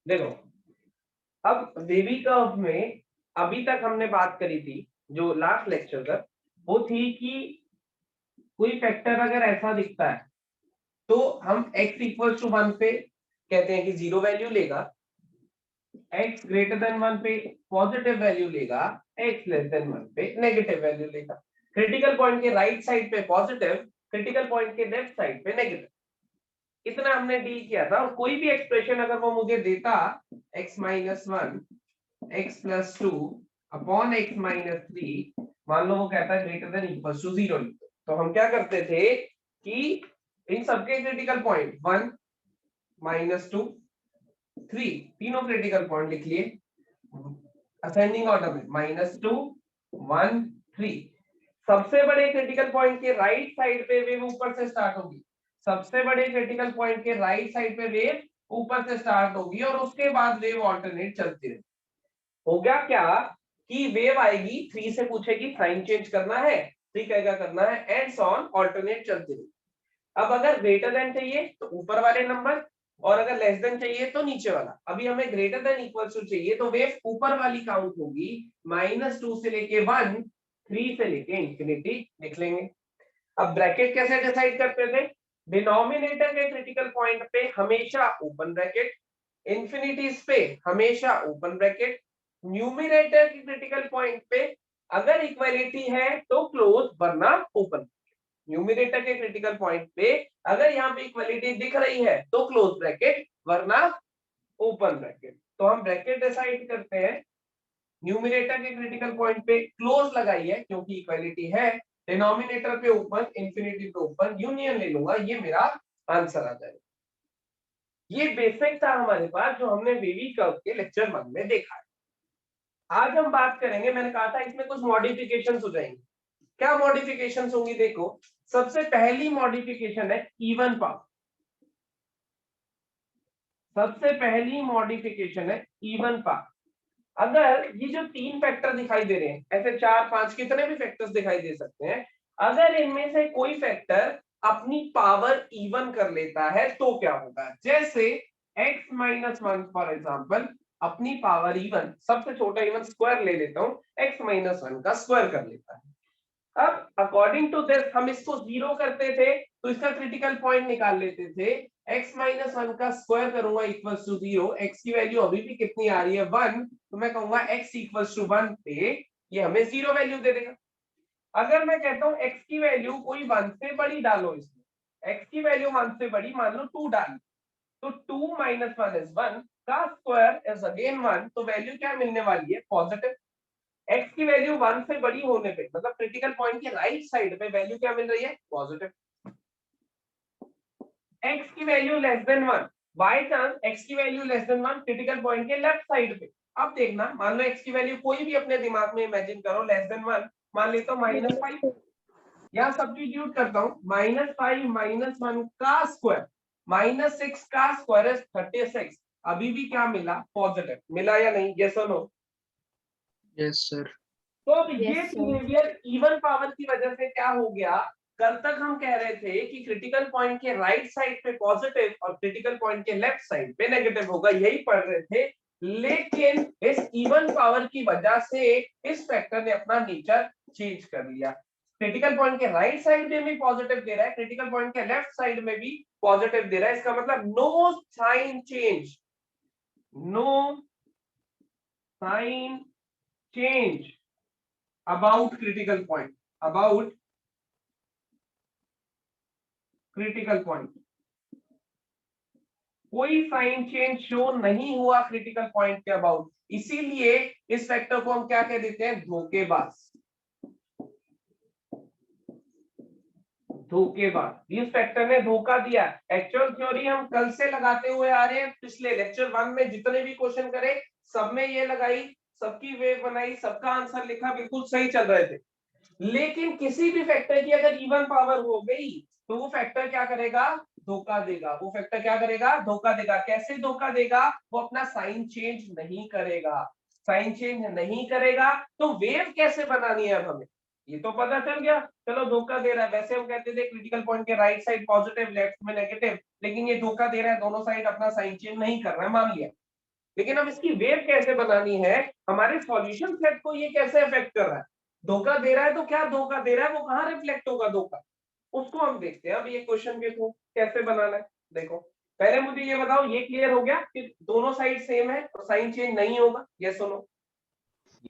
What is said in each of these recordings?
देखो, अब wavy curve में अभी तक हमने बात करी थी, जो लास्ट लेक्चर तक, वो थी कि कोई फैक्टर अगर ऐसा दिखता है तो हम x इक्वल टू 1 पे कहते हैं कि जीरो वैल्यू लेगा, x ग्रेटर देन 1 पे पॉजिटिव वैल्यू लेगा, x लेस देन 1 पे नेगेटिव वैल्यू लेगा। क्रिटिकल पॉइंट के राइट साइड पे पॉजिटिव, क्रिटिकल पॉइंट के लेफ्ट साइड पे नेगेटिव, इतना हमने डील किया था। और कोई भी एक्सप्रेशन अगर वो मुझे देता x minus 1 x plus 2 upon x minus 3, मान लो वो कहता है ग्रेटर देन इक्वल टू 0, तो हम क्या करते थे कि इन सबके क्रिटिकल पॉइंट 1 माइनस 2 3, तीनों क्रिटिकल पॉइंट लिख लिए असेंडिंग ऑर्डर में, -2 1 3। सबसे बड़े क्रिटिकल पॉइंट के राइट साइड पे वेव ऊपर से स्टार्ट होगी, सबसे बड़े क्रिटिकल पॉइंट के राइट साइड पे वेव ऊपर से स्टार्ट होगी और उसके बाद वेव ऑल्टरनेट चलती रहेगी। हो गया क्या कि वेव आएगी, 3 से पूछेगी साइन चेंज करना है, 3 कहेगा करना है, एंड सो ऑन, ऑल्टरनेट चलती रहेगी। अब अगर ग्रेटर देन चाहिए तो ऊपर वाले नंबर, और अगर लेस देन चाहिए तो नीचे वाला। अभी हमें ग्रेटर देन इक्वल टू चाहिए, तो वेव ऊपर वाली काउंट होगी -2 से लेके 1, 3 से लेके इंफिनिटी लिख लेंगे। अब ब्रैकेट कैसे डिसाइड करते थे? डिनोमिनेटर के क्रिटिकल पॉइंट पे हमेशा ओपन ब्रैकेट, इंफिनिटीज पे हमेशा ओपन ब्रैकेट, न्यूमरेटर के क्रिटिकल पॉइंट पे अगर इक्वलिटी है तो क्लोज, वरना ओपन। न्यूमरेटर के क्रिटिकल पॉइंट पे अगर यहाँ पे इक्वलिटी दिख रही है तो क्लोज ब्रैकेट, वरना ओपन ब्रैकेट। तो हम ब्रैकेट डिसाइड करते हैं, न्यूमरेटर के क्रिटिकल पॉइंट पे क्लोज लगाई है क्योंकि इक्वलिटी है, डिनोमिनेटर पे ओपन, इंफिनिटी पे ओपन, यूनियन ले लूंगा, ये मेरा आंसर आ जाएगा। ये बेसिक था हमारे पास, जो हमने वेवी कर्व के लेक्चर 1 में देखा है। आज हम बात करेंगे, मैंने कहा था इसमें कुछ मॉडिफिकेशंस हो जाएंगे। क्या मॉडिफिकेशंस होंगी? देखो, सबसे पहली मॉडिफिकेशन है इवन पावर। सबसे पहली मॉडिफिकेशन है इवन पावर। अगर ये जो 3 फैक्टर दिखाई दे रहे हैं, ऐसे 4 5 कितने भी फैक्टर्स दिखाई दे सकते हैं, अगर इनमें से कोई फैक्टर अपनी पावर इवन कर लेता है तो क्या होगा? जैसे x माइनस 1 फॉर एग्जाम्पल अपनी पावर इवन, सबसे छोटा इवन स्क्वायर ले लेता हूं, x माइनस 1 का स्क्वायर कर लेता है। अब अकॉर्डिंग टू दिस हम इसको जीरो करते थे तो इसका क्रिटिकल पॉइंट निकाल लेते थे, x माइनस 1 का स्क्वायर करूंगा इक्वल टू 0, x की वैल्यू अभी भी कितनी आ रही है 1, तो मैं कहूंगा x इक्वल टू 1 पे ये हमें 0 वैल्यू दे देगा। अगर मैं कहता हूं x की वैल्यू कोई 1 से बड़ी डालो, इसमें x की वैल्यू 1 से बड़ी, मान लो 2 डाली, तो 2 माइनस 1 इज 1 का स्क्वायर इज अगेन 1, तो वैल्यू क्या मिलने वाली है? पॉजिटिव। x की वैल्यू 1 से बड़ी होने पे, मतलब क्रिटिकल पॉइंट के राइट साइड पे वैल्यू क्या मिल रही है? पॉजिटिव। x की value less than 1, by chance x की value less than 1 critical point के लेफ्ट साइड पे, अब देखना, मान लो x की वैल्यू कोई भी अपने दिमाग में इमेजिन करो लेस देन 1, मान लेता हूं -5, यहां सब्स्टिट्यूट करता हूं, -5 माइनस 1 का स्क्वायर, -6 का स्क्वायर इज 36, अभी भी क्या मिला? पॉजिटिव मिला या नहीं? यस और नो? Yes sir. तो अब ये बिहेवियर इवन पावर की वजह से क्या हो गया? कल तक हम कह रहे थे कि क्रिटिकल पॉइंट के राइट साइड पे पॉजिटिव और क्रिटिकल पॉइंट के लेफ्ट साइड पे नेगेटिव होगा, यही पढ़ रहे थे, लेकिन इस इवन पावर की वजह से इस फैक्टर ने अपना नेचर चेंज कर लिया। क्रिटिकल पॉइंट के राइट साइड में भी पॉजिटिव दे रहा है, क्रिटिकल पॉइंट के लेफ्ट साइड में भी पॉजिटिव दे रहा है, इसका मतलब no sign change, no sign change about critical point, about critical point, कोई साइन चेंज शो नहीं हुआ क्रिटिकल पॉइंट के अबाउट, इसीलिए इस फैक्टर को हम क्या कह देते हैं? धोखेबाज। धोखेबाज, इस फैक्टर ने धोखा दिया। एक्चुअल थ्योरी हम कल से लगाते हुए आ रहे हैं, पिछले लेक्चर 1 में जितने भी क्वेश्चन करे सब में ये लगाई, सबकी वेव बनाई, सबका आंसर लिखा, बिल्कुल सही चल रहे थे। लेकिन किसी भी फैक्टर की अगर इवन पावर हो गई तो वो फैक्टर क्या करेगा? धोखा देगा। वो फैक्टर क्या करेगा? धोखा देगा। कैसे धोखा देगा? वो अपना साइन चेंज नहीं करेगा। साइन चेंज नहीं करेगा तो वेव कैसे बनानी है अब हमें? ये तो पता चल गया, चलो धोखा दे रहा है। वैसे हम कहते थे क्रिटिकल पॉइंट के राइट साइड पॉजिटिव, लेफ्ट में नेगेटिव, लेकिन ये धोखा दे रहा है, दोनों साइड अपना साइन चेंज नहीं कर रहा है, मान लिया। लेकिन अब इसकी वेव कैसे बनानी है, हमारे सॉल्यूशन सेट को ये कैसे अफेक्ट कर रहा है, धोखा दे रहा है तो क्या धोखा दे रहा है, वो कहाँ रिफ्लेक्ट होगा धोखा, उसको हम देखते हैं अब ये क्वेश्चन के थ्रू कैसे बनाना है। देखो पहले मुझे ये बताओ, ये क्लियर हो गया कि दोनों साइड सेम है तो साइन चेंज नहीं होगा, यस और नो?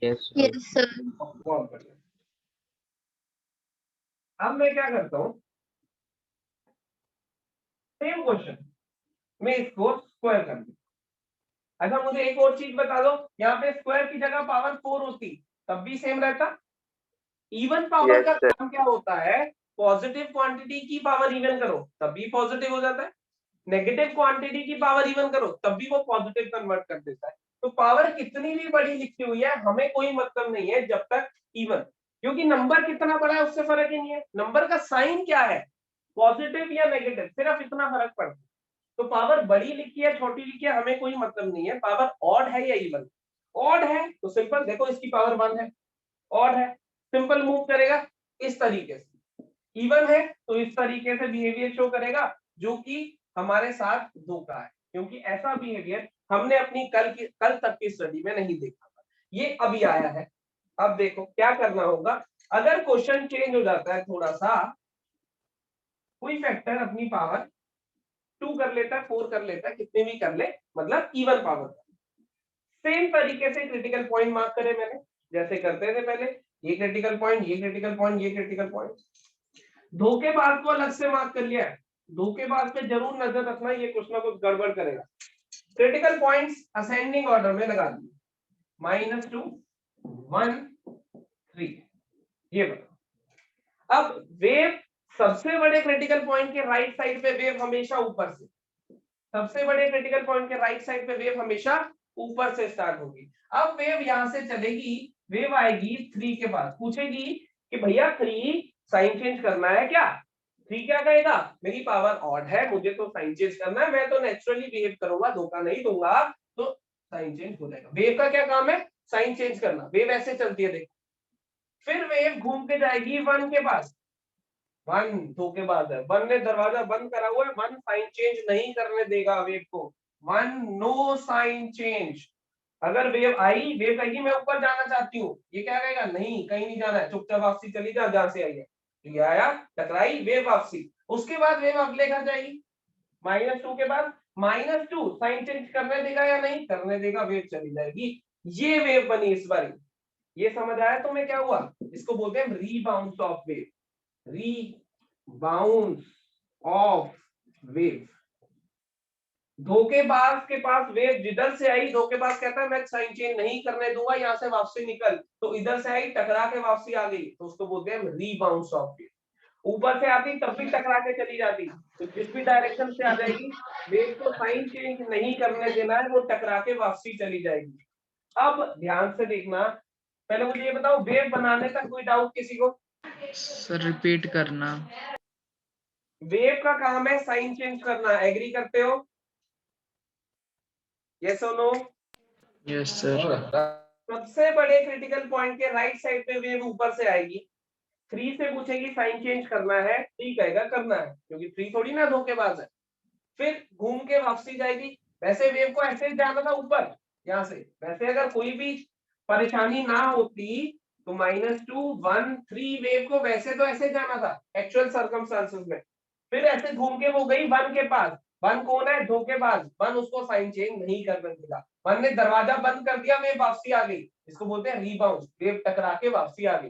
Yes Yes, sir. बहुत बढ़िया। अब मैं क्या करता हूँ, सेम क्वेश्चन मैं इसको स्क्वायर कर दूं। अच्छा मुझे एक और चीज बता दो, यहाँ पे स्क्वायर की जगह पावर 4 होती तब भी सेम रहता। इवन पावर Yes, का sir. काम क्या होता है, पॉजिटिव क्वांटिटी की पावर इवन करो तब भी पॉजिटिव हो जाता है, नेगेटिव क्वांटिटी की पावर इवन करो तब भी वो पॉजिटिव कन्वर्ट कर देता है। तो पावर कितनी भी बड़ी लिखी हुई है हमें कोई मतलब नहीं है जब तक इवन, क्योंकि नंबर कितना बड़ा है उससे फर्क ही नहीं है, नंबर का साइन क्या है, पॉजिटिव या नेगेटिव, सिर्फ इतना फर्क पड़ता है। तो पावर बड़ी लिखी है छोटी लिखी है हमें कोई मतलब नहीं है, पावर ऑड है या इवन, ऑड है तो सिंपल देखो इसकी पावर 1 है, ऑड है सिंपल मूव करेगा इस तरीके से, इवन है तो इस तरीके से बिहेवियर शो करेगा जो कि हमारे साथ धोखा है, क्योंकि ऐसा बिहेवियर हमने अपनी कल तक की स्टडी में नहीं देखा था, ये अभी आया है। अब देखो क्या करना होगा, अगर क्वेश्चन चेंज हो जाता है थोड़ा सा, कोई फैक्टर अपनी पावर 2 कर लेता है, 4 कर लेता है, कितने भी कर ले, मतलब इवन पावर, सेम तरीके से क्रिटिकल पॉइंट मार्क करे मैंने जैसे करते थे पहले, ये क्रिटिकल पॉइंट, ये क्रिटिकल पॉइंट, ये क्रिटिकल पॉइंट। धोखेबाज को अलग से मार्क कर लिया है, धोखेबाज पे जरूर नजर रखना, ये कुछ ना कुछ गड़बड़ करेगा। क्रिटिकल पॉइंट्स असेंडिंग ऑर्डर में लगा दिए, -2 1 3, ये बताओ। अब वेव सबसे बड़े क्रिटिकल पॉइंट के राइट साइड पे वेव हमेशा ऊपर से, सबसे बड़े क्रिटिकल पॉइंट के राइट साइड पे वेव हमेशा ऊपर से स्टार्ट होगी। अब वेव यहां से चलेगी, वेव आएगी 3 के पास, पूछेगी कि भैया 3 साइन चेंज करना है क्या, 3 क्या कहेगा, मेरी पावर ऑड है मुझे तो साइन चेंज करना है, मैं तो नेचुरली बिहेव करूंगा धोखा नहीं दूंगा, तो साइन चेंज हो जाएगा। वेव का क्या काम है, साइन चेंज करना, वेव ऐसे चलती है देखो, फिर वेव घूम के जाएगी 1 के पास, 1 धोखेबाज है, 1 ने दरवाजा बंद करा हुआ है, 1 साइन चेंज नहीं करने देगा वेव को, 1 नो साइन चेंज। अगर वेव आई, वेव कहेगी मैं ऊपर जाना चाहती हूँ, ये क्या कहेगा, नहीं कहीं नहीं जाना है, चुपचाप वापसी चली जा जहां से आई है, तो ये आया टकराई वेव वापसी, उसके बाद वेव अगले घर जाएगी -2 के बाद, -2 साइन चेंज करने देगा या नहीं करने देगा, वेव चली जाएगी, ये वेव बनी इस बारी। ये समझ आया तुम्हें क्या हुआ, इसको बोलते हैं रीबाउंस ऑफ वेव, रीबाउंस ऑफ वेव। धोखेबाज के पास वेव जिधर से आई, धोखेबाज कहता है मैं साइन चेंज नहीं करने दूंगा, यहां से वापसी निकल, तो इधर से आई टकरा के वापसी आ गई, तो उसको बोलते हैं रीबाउंस ऑफ वेव। ऊपर से आती तब भी टकरा के चली जाती, तो जिस भी डायरेक्शन से आ जाएगी वेव को साइन चेंज नहीं करने देना है, वो टकरा के वापसी चली जाएगी। अब ध्यान से देखना, पहले मुझे ये बताओ वेव बनाने तक कोई डाउट किसी को? सर रिपीट करना। वेव का काम है साइन चेंज करना, एग्री करते हो, यस और नो? Yes sir. सबसे बड़े क्रिटिकल पॉइंट के राइट साइड पे वेव ऊपर से आएगी, 3 से पूछेगी साइन चेंज करना है, 3 कहेगा करना है, क्योंकि 3 थोड़ी ना धोखेबाज है, फिर घूम के वापसी जाएगी, वैसे वेव को ऐसे जाना था ऊपर यहाँ से, वैसे अगर कोई भी परेशानी ना होती तो -2 1 3 वेव को वैसे तो ऐसे जाना था एक्चुअल सर्कमस्टांसेस में, फिर ऐसे घूम के वो गई 1 के पास, 1 कौन है, धोखेबाज, 1 उसको साइन चेंज नहीं करने देगा, 1 ने दरवाजा बंद कर दिया, वेव वापसी आ गई, इसको बोलते हैं रीबाउंस, वेव टकरा के वापसी आ गई,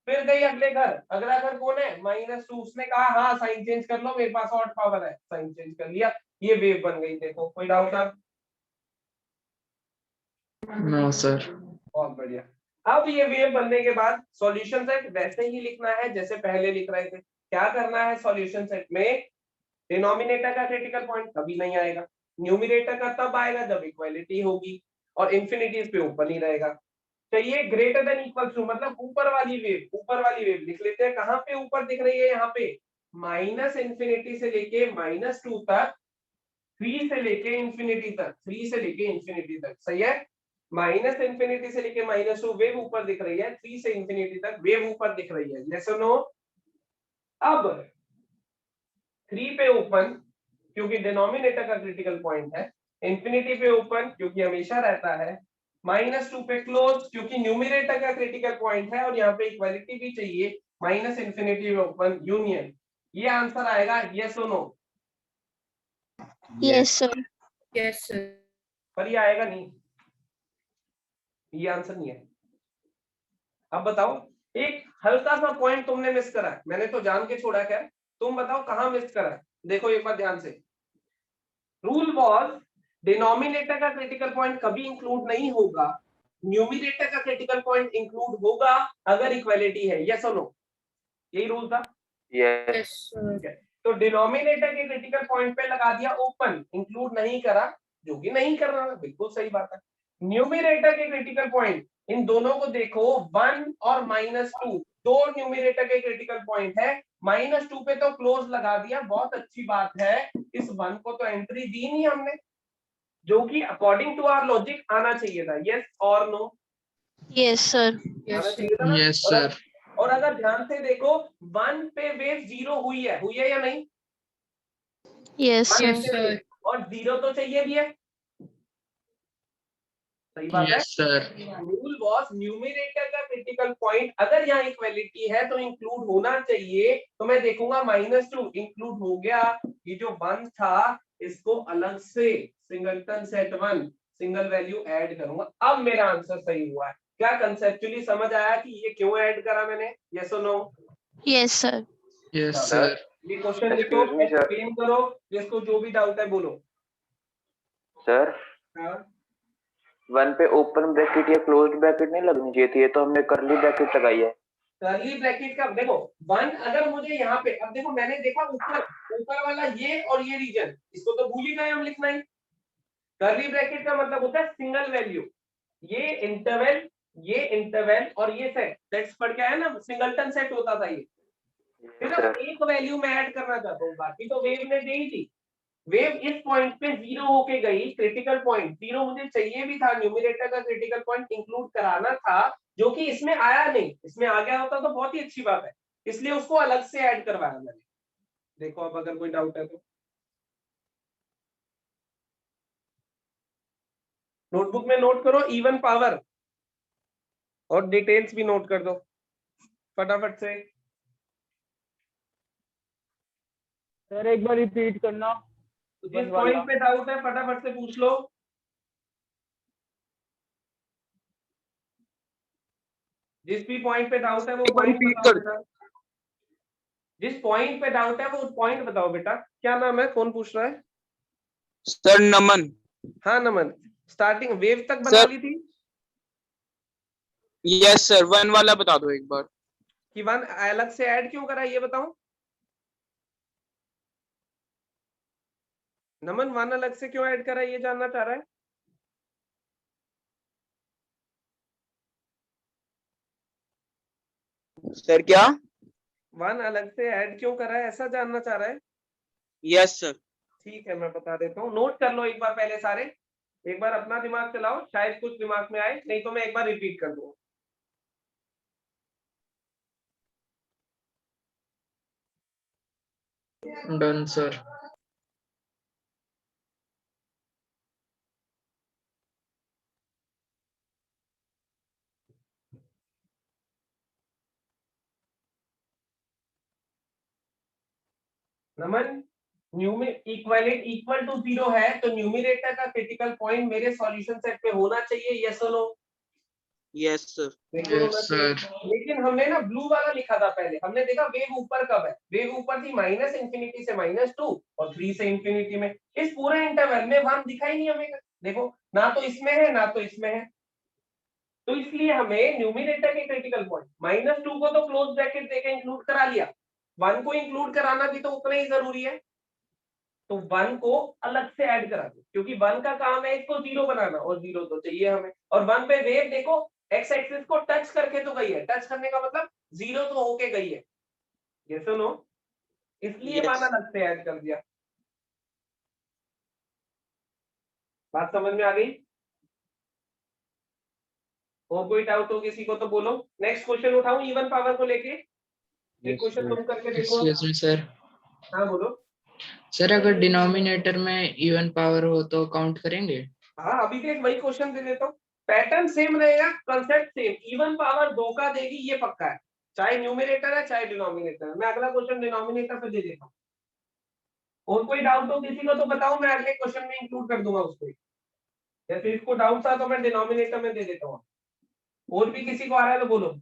फिर गई अगले घर, अगला घर कौन है, -2, उसने कहा हाँ साइन चेंज कर लो मेरे पास और पावर है, साइन चेंज कर लिया, ये वेव बन गई। देखो कोई डाउट आप? No sir. बहुत बढ़िया। अब ये वेव बनने के बाद सॉल्यूशन सेट वैसे ही लिखना है जैसे पहले लिख रहे थे। क्या करना है सॉल्यूशन सेट में, डिनोमिनेटर का क्रिटिकल पॉइंट कभी नहीं आएगा, न्यूमरेटर का तब आएगा जब इक्वालिटी होगी, और इंफिनिटीज पे ऊपर ही रहेगा। चाहिए ग्रेटर देन इक्वल टू, मतलब ऊपर वाली वेव, ऊपर वाली वेव लिख लेते हैं, कहां पे ऊपर दिख रही है, यहाँ पे -इंफिनिटी से लेके -2 तक, 3 से लेके इंफिनिटी तक, 3 से लेके इंफिनिटी तक, सही है, -इंफिनिटी से लेके -2 वेव ऊपर दिख रही है, 3 से इंफिनिटी तक वेव ऊपर दिख रही है, यस और नो? अब 3 पे ओपन, क्योंकि डिनोमिनेटर का क्रिटिकल पॉइंट है, इंफिनिटी पे ओपन क्योंकि हमेशा रहता है, -2 पे क्लोज क्योंकि न्यूमरेटर का क्रिटिकल पॉइंट है और यहाँ पे इक्वालिटी भी चाहिए, -इंफिनिटी पे ओपन यूनियन। ये आंसर आएगा यस और no? Yes sir. Yes sir. पर ये आएगा नहीं, ये आंसर नहीं है। अब बताओ, एक हल्का सा पॉइंट तुमने मिस करा है, मैंने तो जान के छोड़ा, क्या तुम बताओ कहां मिस करा है? देखो एक बार ध्यान से, रूल वॉज डिनोमिनेटर का क्रिटिकल पॉइंट कभी इंक्लूड नहीं होगा, न्यूमिनेटर का क्रिटिकल पॉइंट इंक्लूड होगा अगर इक्वालिटी है, यस और नो? यही रूल था। Yes sir. तो डिनोमिनेटर के क्रिटिकल पॉइंट पे लगा दिया ओपन, इंक्लूड नहीं करा, जो कि नहीं कर रहा, बिल्कुल सही बात है। न्यूमिनेटर के क्रिटिकल पॉइंट, इन दोनों को देखो 1 और -2, दो न्यूमिनेटर के क्रिटिकल पॉइंट है, -2 पे तो क्लोज लगा दिया, बहुत अच्छी बात है। इस 1 को तो एंट्री दी नहीं हमने, जो कि अकॉर्डिंग टू आवर लॉजिक आना चाहिए था, यस और नो? Yes sir. आना यस चाहिए था ना? Yes sir. और अगर ध्यान से देखो 1 पे वेव 0 हुई है या नहीं? Yes sir. Yes sir. और 0 तो चाहिए भी है, सही बात है। Yes sir. Rule was numerator का क्रिटिकल पॉइंट अगर यहाँ इक्वालिटी है तो इंक्लूड होना चाहिए, तो मैं देखूंगा -2 इंक्लूड हो गया, ये जो 1 था इसको अलग से singleton set 1 single value add करूंगा। अब मेरा आंसर सही हुआ है। क्या कंसेप्चुअली समझ आया कि ये क्यों ऐड करा मैंने, यस और no? Yes sir. Yes sir. ये क्वेश्चन लिखो, एक्सप्लेन करो, जिसको जो भी डाउट है बोलो। सर हाँ 1 पे ओपन ब्रैकेट या क्लोज्ड ब्रैकेट नहीं लगनी चाहिए थी, ये तो हमने करली ब्रैकेट लगाई है। कर्ली ब्रैकेट का देखो 1 अगर मुझे यहाँ पे, अब देखो मैंने देखा ऊपर ऊपर वाला ये और ये रीजन, इसको तो भूल ही गए हम लिखना ही। कर्ली ब्रैकेट का मतलब होता है सिंगल वैल्यू, ये इंटरवल और ये सेट्स पढ़ के आया ना, सिंगलटन सेट होता था ये। सिर्फ एक वैल्यू में ऐड करना चाहता हूँ, बाकी तो वेव ने दी थी। वेव इस पॉइंट पे 0 होके गई, क्रिटिकल पॉइंट 0 मुझे चाहिए भी था, न्यूमरेटर का क्रिटिकल पॉइंट इंक्लूड कराना था, जो कि इसमें आया नहीं, इसमें आ गया होता तो बहुत ही अच्छी बात है, इसलिए उसको अलग से ऐड करवाया मैंने। देखो अब अगर कोई डाउट है तो नोटबुक में नोट करो, इवन पावर और डिटेल्स भी नोट कर दो फटाफट से। सर एक बार रिपीट करना। जिस पॉइंट पे डाउट है फटाफट से पूछ लो। जिस भी पॉइंट पे डाउट है वो पॉइंट बताओ बेटा। जिस पॉइंट पे डाउट है वो पॉइंट बताओ बेटा। क्या नाम है, कौन पूछ रहा है? सर नमन। हाँ नमन, स्टार्टिंग वेव तक बना ली थी यस सर, 1 वाला बता दो एक बार। कि 1 अलग से ऐड क्यों करा ये बताओ नमन, 1 अलग से क्यों ऐड करा ये जानना चाह रहा है। सर क्या? 1 अलग से ऐड क्यों करा है ऐसा जानना चाह रहा है। Yes sir. ठीक है मैं बता देता हूँ, नोट कर लो एक बार पहले सारे, एक बार अपना दिमाग चलाओ, शायद कुछ दिमाग में आए, नहीं तो मैं एक बार रिपीट कर दूंगा। Done sir. Naman, equal to 0 है तो न्यूमरेटर का क्रिटिकल पॉइंट मेरे सॉल्यूशन सेट पे होना चाहिए, यस और no? Yes sir. Yes sir. लेकिन हमने ना ब्लू वाला लिखा था पहले, हमने देखा वेव ऊपर कब है, वेव ऊपर थी -इंफिनिटी से -2 और 3 से इंफिनिटी में, इस पूरे इंटरवल में 1 दिखा ही नहीं हमें। देखो ना तो इसमें है ना तो इसमें है, तो इसलिए हमें न्यूमरेटर के क्रिटिकल पॉइंट -2 को तो क्लोज ब्रैकेट देके इंक्लूड करा लिया, 1 को इंक्लूड कराना भी तो उतना ही जरूरी है, तो 1 को अलग से ऐड करा दो, क्योंकि 1 का काम है इसको 0 बनाना और 0 तो चाहिए हमें। और 1 पे वेव देखो एक्स एक्सिस को टच करके तो गई है, टच करने का मतलब 0 तो होके गई है, ये सुनो, इसलिए 1 अलग से ऐड कर दिया। बात समझ में आ गई? और कोई डाउट हो किसी को तो बोलो। नेक्स्ट क्वेश्चन उठाऊं इवन पावर को लेके, एक क्वेश्चन तुम करके देखो। Excuse me sir. हाँ बोलो। सर अगर डिनोमिनेटर में इवन पावर हो तो काउंट करेंगे? हाँ, अभी के वही क्वेश्चन दे देता हूँ। पैटर्न सेम रहेगा, कंसेप्ट सेम। इवन पावर धोखा देगी, ये पक्का है, चाहे न्यूमरेटर है चाहे डिनोमिनेटर है। मैं अगला क्वेश्चन डिनोमिनेटर पे दे देता हूँ। और कोई डाउट हो किसी को तो बताओ, मैं अगले क्वेश्चन में इंक्लूड कर दूंगा उसको। जैसे इसको डाउट था तो मैं डिनोमिनेटर में दे देता हूँ। और भी किसी को आ रहा है तो बोलो।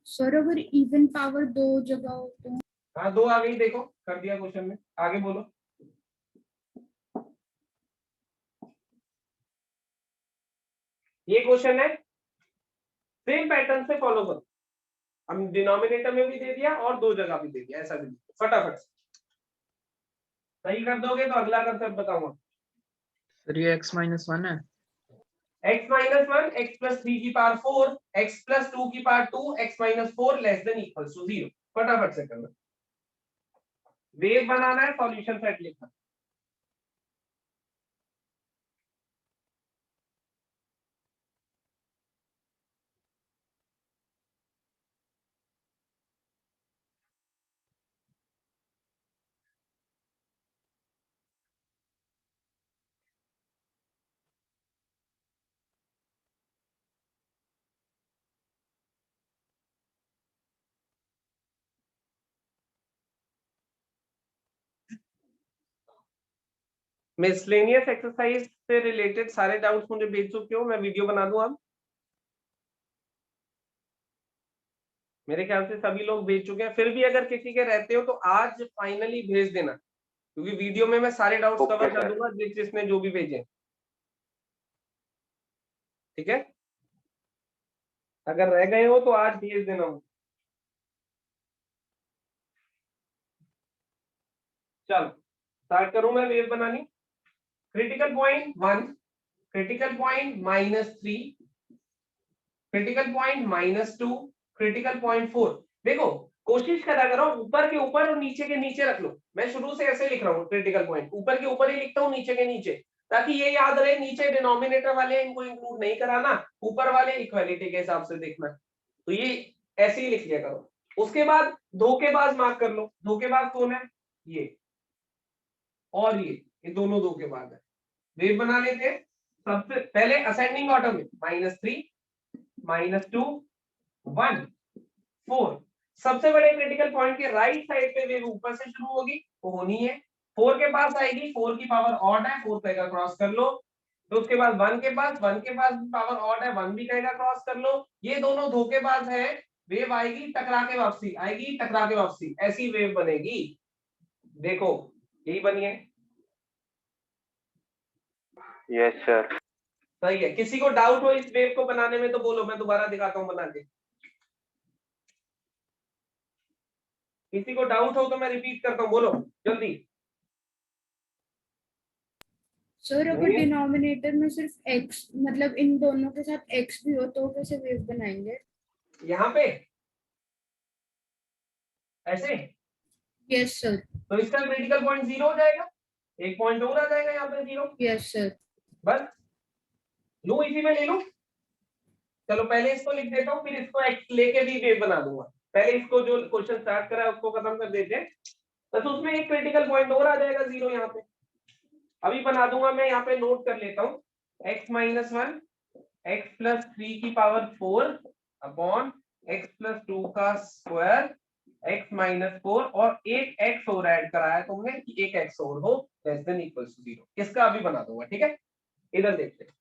सर अगर इवन पावर दो जगह हो तो? हाँ, 2 आ गई, देखो कर दिया क्वेश्चन में। आगे बोलो। ये क्वेश्चन है, सेम पैटर्न से फॉलो करो। हम डिनोमिनेटर में भी दे दिया और 2 जगह भी दे दिया, ऐसा भी फटाफट से सही कर दोगे तो अगला कंसेप्ट बताऊंगा। सर ये x-1 है। x माइनस 1 x प्लस 3 की पावर 4 x प्लस 2 की power 2 x minus 4 less than equal to 0। फटाफट से करना। वेव बनाना है, सॉल्यूशन सेट लिखना। मिसलेनियस एक्सरसाइज से रिलेटेड सारे डाउट्स मुझे भेज चुके हो, मैं वीडियो बना दूं अब। मेरे ख्याल से सभी लोग भेज चुके हैं। फिर भी अगर किसी के रहते हो तो आज फाइनली भेज देना, क्योंकि वीडियो में मैं सारे डाउट्स Okay, कवर कर sir. दूंगा जिसने जो भी भेजे। ठीक है, अगर रह गए हो तो आज भेज देना। चलो स्टार्ट करूं मैं वेव बनानी। Critical point 1, critical point -3, critical point -2, critical point 4। देखो कोशिश करा करो ऊपर के ऊपर और नीचे के नीचे रख लो। मैं शुरू से ऐसे लिख रहा हूँ, क्रिटिकल पॉइंट ऊपर के ऊपर ही लिखता हूँ, नीचे के नीचे, ताकि ये याद रहे नीचे डिनोमिनेटर वाले इनको इंक्लूड नहीं कराना, ऊपर वाले इक्वालिटी के हिसाब से देखना। तो ये ऐसे ही लिख लिया करो। उसके बाद धोखेबाज मार्क कर लो। धोखेबाज कौन है? ये और ये दोनों धोखेबाज है। वेव बना लेते हैं। सबसे पहले असेंडिंग ऑर्डर में -3, -2, 1, 4। सबसे बड़े क्रिटिकल पॉइंट के राइट साइड पे वेव ऊपर से शुरू होगी, वो होनी है। 4 के पास आएगी, 4 की पावर ऑड है, 4 कहेगा क्रॉस कर लो। तो उसके बाद 1 के पास पावर ऑड है, 1 भी कहेगा क्रॉस कर लो। ये दोनों धोखेबाज है। वेव आएगी टकरा के वापसी, आएगी टकरा के वापसी, ऐसी वेव बनेगी। देखो यही बनी है। Yes sir. सही है। किसी को डाउट हो इस वेव को बनाने में तो बोलो, मैं दोबारा दिखाता हूँ बना के। किसी को डाउट हो तो मैं रिपीट करता हूँ, बोलो जल्दी। सर अगर डिनोमिनेटर में सिर्फ x, मतलब इन दोनों के साथ x भी हो तो कैसे वेव बनाएंगे? यहाँ पे ऐसे? Yes sir. तो इसका क्रिटिकल पॉइंट 0 हो जाएगा, एक पॉइंट और आ जाएगा यहाँ पे 0। Yes sir. बस लू इसी में ले लूं। चलो पहले इसको लिख देता हूँ, फिर इसको x लेके भी वेव बना दूंगा। पहले इसको जो क्वेश्चन स्टार्ट करा है उसको खत्म कर देते हैं, बस उसमें एक क्रिटिकल पॉइंट और आ जाएगा 0 यहाँ पे। अभी बना दूंगा मैं, यहाँ पे नोट कर लेता हूँ। x माइनस 1 x प्लस 3 की पावर 4 अपॉन x प्लस 2 का स्क्वायर x माइनस 4, और एक x और ऐड कराया तुमने कि एक x और हो लेस देन इक्वल टू 0। इसका अभी बना दूंगा, ठीक है। इधर देखते हैं।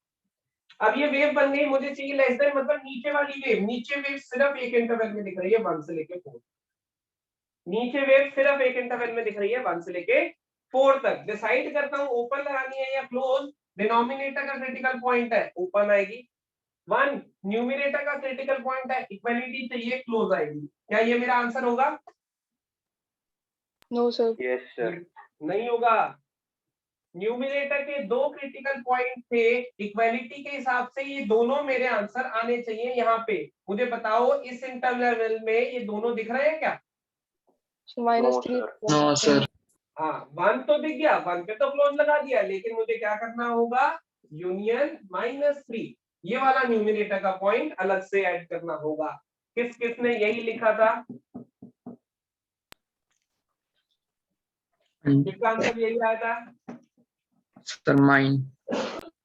अब ये वेव बन गई, मुझे चाहिए लेस देन, मतलब नीचे वाली वेव। नीचे वेव सिर्फ एक इंटरवल में दिख रही है 1 से लेके 4। नीचे वेव सिर्फ एक इंटरवल में दिख रही है 1 से लेके 4 तक। डिसाइड करता हूँ ओपन लगानी है या क्लोज। डिनोमिनेटर का क्रिटिकल पॉइंट है, ओपन आएगी। 1 न्यूमिनेटर का क्रिटिकल पॉइंट है, इक्वालिटी चाहिए, क्लोज आएगी। क्या ये मेरा आंसर होगा? No sir. Yes sir. नहीं होगा। न्यूमिनेटर के 2 क्रिटिकल पॉइंट थे, इक्वालिटी के हिसाब से ये दोनों मेरे आंसर आने चाहिए यहाँ पे। मुझे बताओ इस इंटरवल में ये दोनों दिख रहे हैं क्या? -3। No sir. हाँ 1 तो दिख गया, 1 पे तो क्लोज लगा दिया, लेकिन मुझे क्या करना होगा? यूनियन -3। ये वाला न्यूमिनेटर का पॉइंट अलग से ऐड करना होगा। किस किसने यही लिखा था? किसका आंसर यही आया था? Sir mine.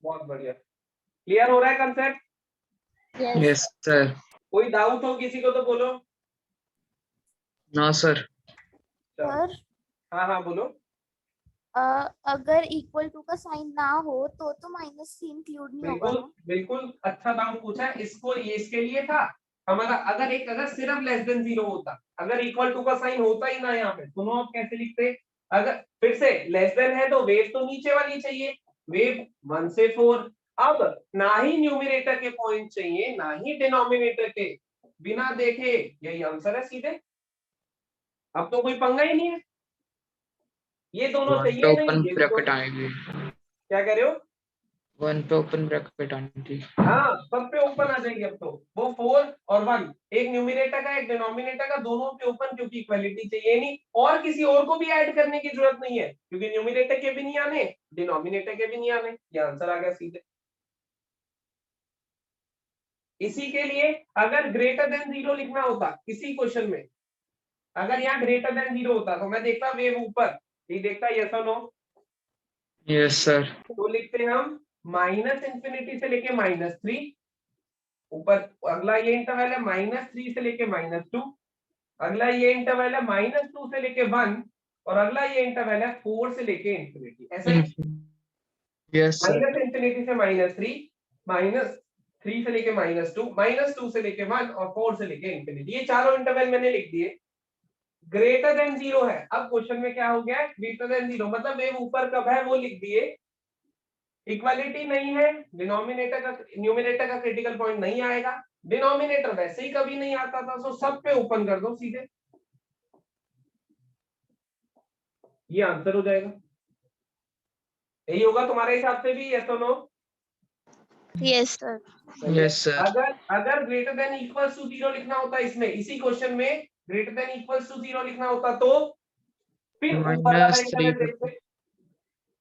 बहुत बढ़िया, क्लियर हो रहा है कंसेप्ट? Yes sir. कोई डाउट हो किसी को तो बोलो। No sir. सर हाँ हाँ बोलो। अगर इक्वल टू का साइन ना हो तो माइनस सी इंक्लूड नहीं होगा बिल्कुल ना? बिल्कुल, अच्छा डाउट पूछा है। इसको ये इसके लिए था हमारा, अगर सिर्फ लेस देन 0 होता, अगर इक्वल टू का साइन होता ही ना यहाँ पे, सुनो आप कैसे लिखते। अगर फिर से लेस देन है तो वेव तो नीचे वाली चाहिए, वेव 1 से 4। अब ना ही न्यूमिनेटर के पॉइंट चाहिए ना ही डिनोमिनेटर के, बिना देखे यही आंसर है सीधे। अब तो कोई पंगा ही नहीं है, ये दोनों वन पे चाहिए नहीं, ओपन ये भी ब्रैकेट दोनों। आएगी। क्या कह रहे हो? वन पे ओपन ब्रैकेट आएगी। हाँ सब पे ओपन आ जाएगी। अब तो वो 4 और 1, एक न्यूमिनेटर का एक डिनोमिनेटर का, दोनों पे ओपन, क्योंकि इक्वालिटी चाहिए नहीं और किसी और को भी ऐड करने की जरूरत नहीं है, क्योंकि न्यूमिनेटर के भी नहीं आने डिनोमिनेटर के भी नहीं आने, ये आंसर आ गया सीधे। इसी के लिए अगर ग्रेटर देन 0 लिखना होता किसी क्वेश्चन में, अगर यहाँ ग्रेटर देन 0 होता तो मैं देखता वेव ऊपर, ये देखता यस और नो, यस सर। तो लिखते हम -∞ से लेके -3 ऊपर, अगला ये इंटरवल है -3 से लेके -2, अगला ये इंटरवल है -2 से लेके 1, और अगला ये इंटरवल है 4 से लेके इंफिनिटी। ऐसा ही यस सर। -∞ से -3, -3 से लेके -2, -2 से लेके 1 और 4 से लेके इंफिनिटी, ये चारों इंटरवल मैंने लिख दिए। ग्रेटर देन 0 है, अब क्वेश्चन में क्या हो गया, ग्रेटर देन 0 मतलब वेव ऊपर कब है वो लिख दिए। इक्वालिटी नहीं है, डिनोमिनेटर का न्यूमिनेटर का क्रिटिकल पॉइंट नहीं आएगा, डिनोमिनेटर वैसे ही कभी नहीं आता था, तो सब पे ओपन कर दो सीधे, ये आंसर हो जाएगा। यही होगा तुम्हारे हिसाब से भी, यस और no? Yes sir. Yes sir. अगर ग्रेटर देन इक्वल्स टू 0 लिखना होता, इसमें इसी क्वेश्चन में ग्रेटर देन इक्वल्स टू 0 लिखना होता, तो फिर ऊपर वाला -3 इंटरवल देखते,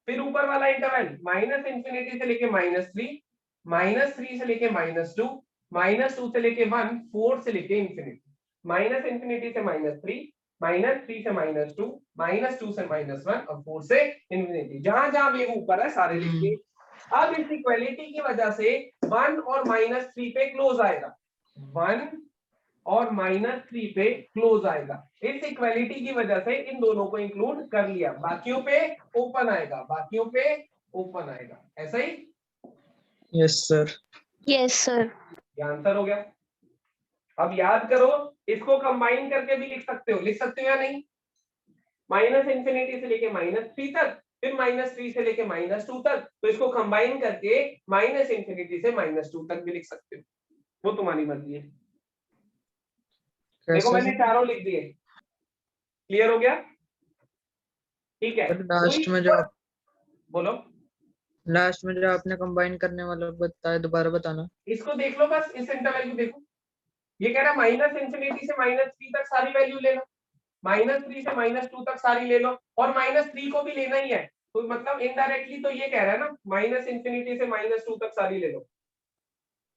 फिर ऊपर वाला इंटरवल -∞ से लेके -3, -3 से लेके -2, -2 से लेके 1, 4 से लेके इंफिनिटी, -∞ से -3, -3 से -2, -2 से -1 और 4 से इंफिनिटी, जहां जहां वेव ऊपर है सारे लिखिए। अब इस इक्वालिटी की वजह से 1 और -3 पे क्लोज आएगा, 1 और -3 पे क्लोज आएगा, इस इक्वालिटी की वजह से इन दोनों को इंक्लूड कर लिया, बाकियों पे ओपन आएगा, बाकियों पे ओपन आएगा, ऐसा ही। Yes sir. Yes sir. ये आंसर हो गया। अब याद करो, इसको कंबाइन करके भी लिख सकते हो या नहीं, -∞ से लेके -3 तक, फिर -3 से लेके -2 तक, तो इसको कंबाइन करके -∞ से -2 तक भी लिख सकते हो, वो तुम्हारी मर्जी है। देखो मैंने चारों लिख दिए, क्लियर हो गया? ठीक है, लास्ट में जो बोलो। लास्ट में जो आपने कंबाइन करने वाला बताया, दोबारा बताना। इसको देख लो, बस इस इंटरवल को देखो, ये कह रहा है -∞ से -3 तक सारी वैल्यू ले लो, -3 से -2 तक सारी ले लो, और -3 को भी लेना ही है, तो मतलब इनडायरेक्टली तो ये कह रहा है ना, -∞ से -2 तक सारी ले लो,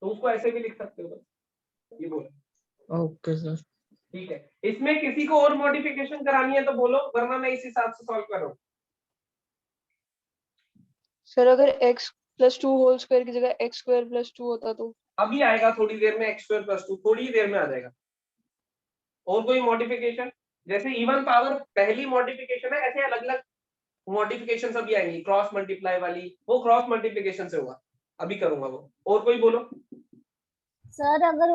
तो उसको ऐसे भी लिख सकते हो, बस ये बोलो। Okay sir. ठीक है, इसमें किसी को और मॉडिफिकेशन करानी है तो बोलो, वरना मैं इस हिसाब से सॉल्व कर रहा हूँ। सर अगर x + 2 होल स्क्वायर की जगह x² + 2 होता तो? अभी आएगा थोड़ी देर में, x² + 2 थोड़ी देर में आ जाएगा। और कोई मॉडिफिकेशन, जैसे इवन पावर पहली मॉडिफिकेशन है, ऐसे अलग अलग मॉडिफिकेशन सभी आएंगी, क्रॉस मल्टीप्लाई वाली, वो क्रॉस मल्टीप्लिकेशन से होगा, अभी करूंगा वो। और कोई बोलो। सर अगर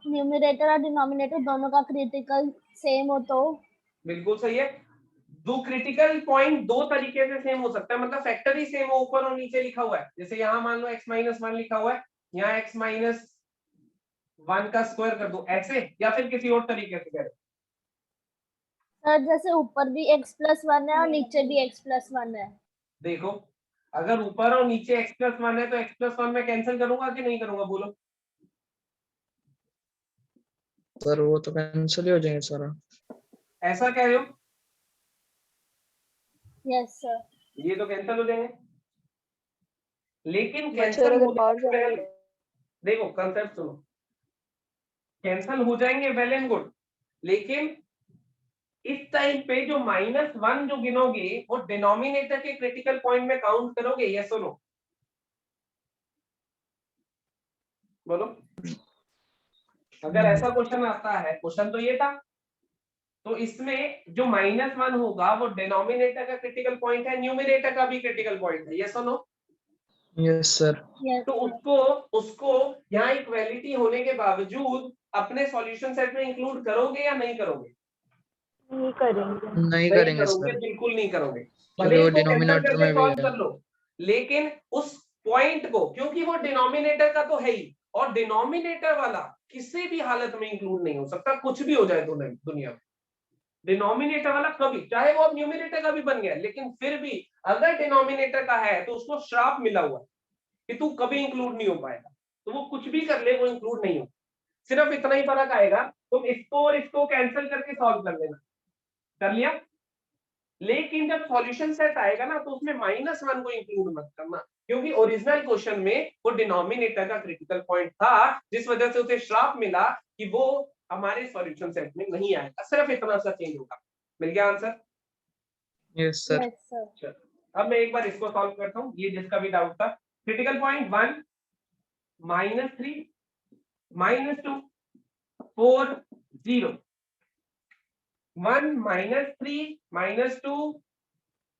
न्यूमरेटर और डिनोमिनेटर दोनों का क्रिटिकल सेम हो तो? बिल्कुल सही है, दो क्रिटिकल पॉइंट दो तरीके से सेम हो सकता है, मतलब फैक्टर ही सेम हो, ऊपर और नीचे लिखा हुआ है, जैसे यहाँ मान लो x-1 लिखा हुआ है, यहाँ x-1 का स्क्वायर कर दो ऐसे, या फिर किसी और तरीके से करें। सर जैसे ऊपर भी x+1 है और नीचे भी x+1 है। देखो अगर ऊपर और नीचे x+1 है तो x+1 में कैंसिल करूंगा कि नहीं करूंगा, बोलो। सर वो तो कैंसिल ही हो जाएंगे सारा। ऐसा कह रहे हो? Yes sir. ये तो कैंसिल हो जाएंगे, लेकिन सर कैंसिल अगर होने बाहर से जाएंगे पहले, तो? देखो कंसेप्ट सुनो, कैंसल हो जाएंगे वेल एंड गुड, लेकिन इस टाइम पे जो -1 जो गिनोगे वो डिनोमिनेटर के क्रिटिकल पॉइंट में काउंट करोगे, यस और नो? बोलो। अगर ऐसा क्वेश्चन आता है, क्वेश्चन तो ये था, तो इसमें जो -1 होगा वो डिनोमिनेटर का क्रिटिकल पॉइंट है, न्यूमरेटर का भी क्रिटिकल पॉइंट है, यस और नो? Yes sir. यस तो उसको यहाँ इक्वालिटी होने के बावजूद अपने सॉल्यूशन सेट में इंक्लूड करोगे या नहीं करोगे? नहीं करेंगे। नहीं नहीं करेंगे करोगे, सर, बिल्कुल नहीं करोगे। क्योंकि भले वो इसको कैंसिल डिनोमिनेटर करके में भी सॉल्व है। कर लो, लेकिन उस पॉइंट को, क्योंकि वो डिनोमिनेटर का तो है ही, और डिनोमिनेटर वाला किसी भी हालत में इंक्लूड नहीं हो सकता, कुछ भी हो जाए दुनिया में। डिनोमिनेटर वाला कभी, चाहे वो अब न्यूमिनेटर का भी बन गया, लेकिन फिर भी अगर डिनोमिनेटर का है तो उसको श्राप मिला हुआ है कि तू कभी इंक्लूड नहीं हो पाएगा, तो वो कुछ भी कर ले वो इंक्लूड नहीं हो। सिर्फ इतना ही फर्क आएगा, तुम इसको और इसको कैंसिल करके सॉल्व कर लेना, कर लिया। लेकिन जब सॉल्यूशन सेट आएगा ना, तो उसमें -1 को इंक्लूड मत करना, क्योंकि ओरिजिनल क्वेश्चन में वो डिनोमिनेटर का क्रिटिकल पॉइंट था, जिस वजह से उसे श्राप मिला कि वो हमारे सॉल्यूशन सेट में नहीं आएगा। सिर्फ इतना सा चेंज होगा। मिल गया answer? Yes sir. Yes sir. चलो अब मैं एक बार इसको सॉल्व करता हूँ, ये जिसका भी डाउट था। Critical point 1 -3 -2 4 0, 1 -3 -2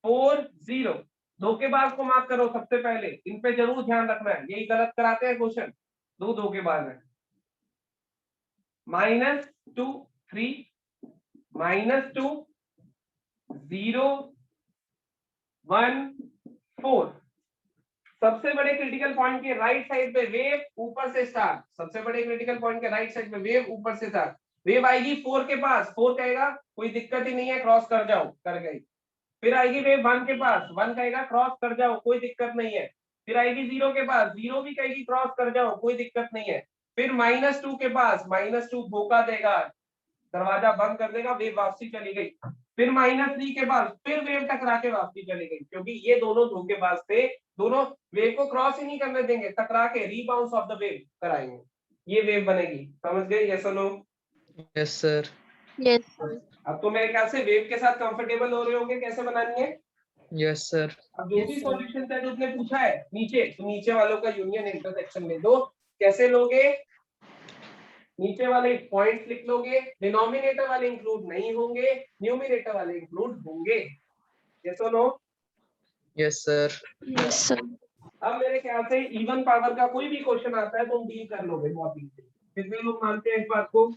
4 0। धोखेबाज को माफ करो, सबसे पहले इन पे जरूर ध्यान रखना है, यही गलत कराते हैं क्वेश्चन, दो धोखेबाज है। -2 3 -2 0 1 4। सबसे बड़े क्रिटिकल पॉइंट के राइट साइड पे वेव, ऊपर से स्टार। सबसे बड़े क्रिटिकल पॉइंट के राइट साइड पे वेव, ऊपर से स्टार। वेव आएगी 4 के पास, 4 कहेगा कोई दिक्कत ही नहीं है, क्रॉस कर जाओ, कर गई। फिर आएगी वेव 1 के पास, 1 कहेगा क्रॉस कर जाओ, कोई दिक्कत नहीं है। फिर आएगी 0 के पास, 0 भी कहेगी क्रॉस कर जाओ, कोई दिक्कत नहीं है। फिर -2 के पास, -2 धोखा देगा, दरवाजा बंद कर देगा, वेव वापसी चली गई। फिर -3 के पास फिर वेव टकरा के वापसी चली गई, क्योंकि ये दोनों धोखेबाज थे, दोनों वेव को क्रॉस ही नहीं करने देंगे, टकरा के रीबाउंस ऑफ द वेव कराएंगे, ये वेव बनेगी। समझ गए? यस और no? Yes sir. Yes sir. अब तो मेरे ख्याल से वेव के साथ कंफर्टेबल हो रहे होंगे कैसे बनानी है। Yes sir. अब जो भी सॉल्यूशन सेट उसने पूछा है नीचे, तो नीचे वालों का यूनियन इंटरसेक्शन ले दो। कैसे लोगे? नीचे वाले पॉइंट्स लिख लोगे, डिनोमिनेटर वाले इंक्लूड नहीं होंगे, न्यूमिनेटर वाले इंक्लूड होंगे। यस और no? Yes sir. Yes sir. अब मेरे ख्याल से इवन पावर का कोई भी क्वेश्चन आता है तो हम डील कर लोगे बहुत इजी। कितने लोग मानते हैं इस बात को?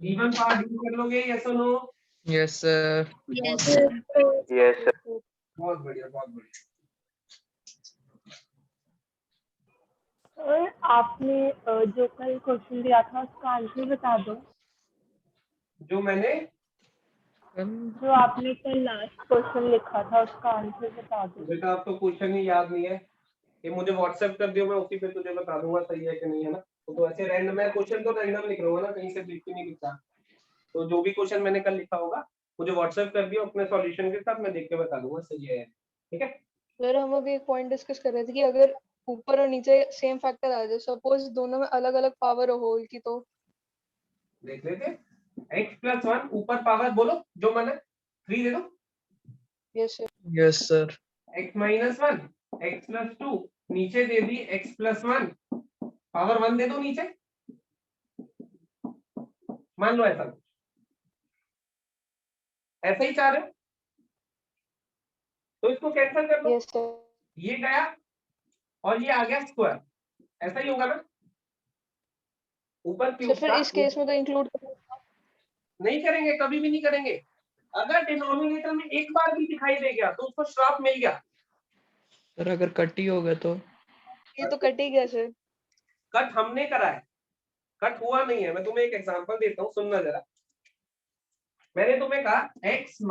इवन पावर डील कर लोगे? यस और no? Yes sir. Yes yes sir. बहुत बढ़िया, बहुत बढ़िया। और आपने जो कल क्वेश्चन दिया था उसका आंसर बता दो। जो मैंने जो आपने कल लास्ट क्वेश्चन लिखा था उसका आंसर बता दो। बेटा, आपको क्वेश्चन ही याद नहीं है, ये मुझे व्हाट्सएप कर दियो, मैं उसी पे तुझे बता दूंगा सही है कि नहीं, है ना? तो ऐसे रैंडम, मैं क्वेश्चन तो रैंडम लिख रहा हूँ ना, कहीं से लिख के नहीं लिखता। तो जो भी क्वेश्चन मैंने कल लिखा होगा मुझे व्हाट्सएप कर दियो अपने सॉल्यूशन के साथ, मैं देख के बता दूंगा सही है, ठीक है? सर हम अभी एक पॉइंट डिस्कस कर रहे थे कि अगर ऊपर और नीचे सेम फैक्टर आ जाए, सपोज दोनों में अलग अलग पावर हो होल की, तो देख लेते। x+1 ऊपर पावर बोलो जो मन है, 3 दे दो। Yes sir. Yes sir. x-1 x+2 नीचे दे दी x+1 पावर 1 दे दो नीचे, मान लो ऐसा ऐसा ही चाह रहे हो तो इसको कैंसिल कर लो। Yes sir. ये गया और ये आ गया स्क्वायर, ऐसा ही होगा ना? ऊपर सर क्यूब फिर था, इस केस में तो इंक्लूड नहीं करेंगे, कभी भी नहीं करेंगे। अगर डिनोमिनेटर में एक बार भी दिखाई दे गया तो उसको श्राप मिल गया। सर अगर कट ही होगा तो? ये तो कट ही गया सर। कट हमने करा है, कट हुआ नहीं है। मैं तुम्हें एक एग्जांपल देता हूँ, सुनना जरा। मैंने तुम्हें कहा x-1 x -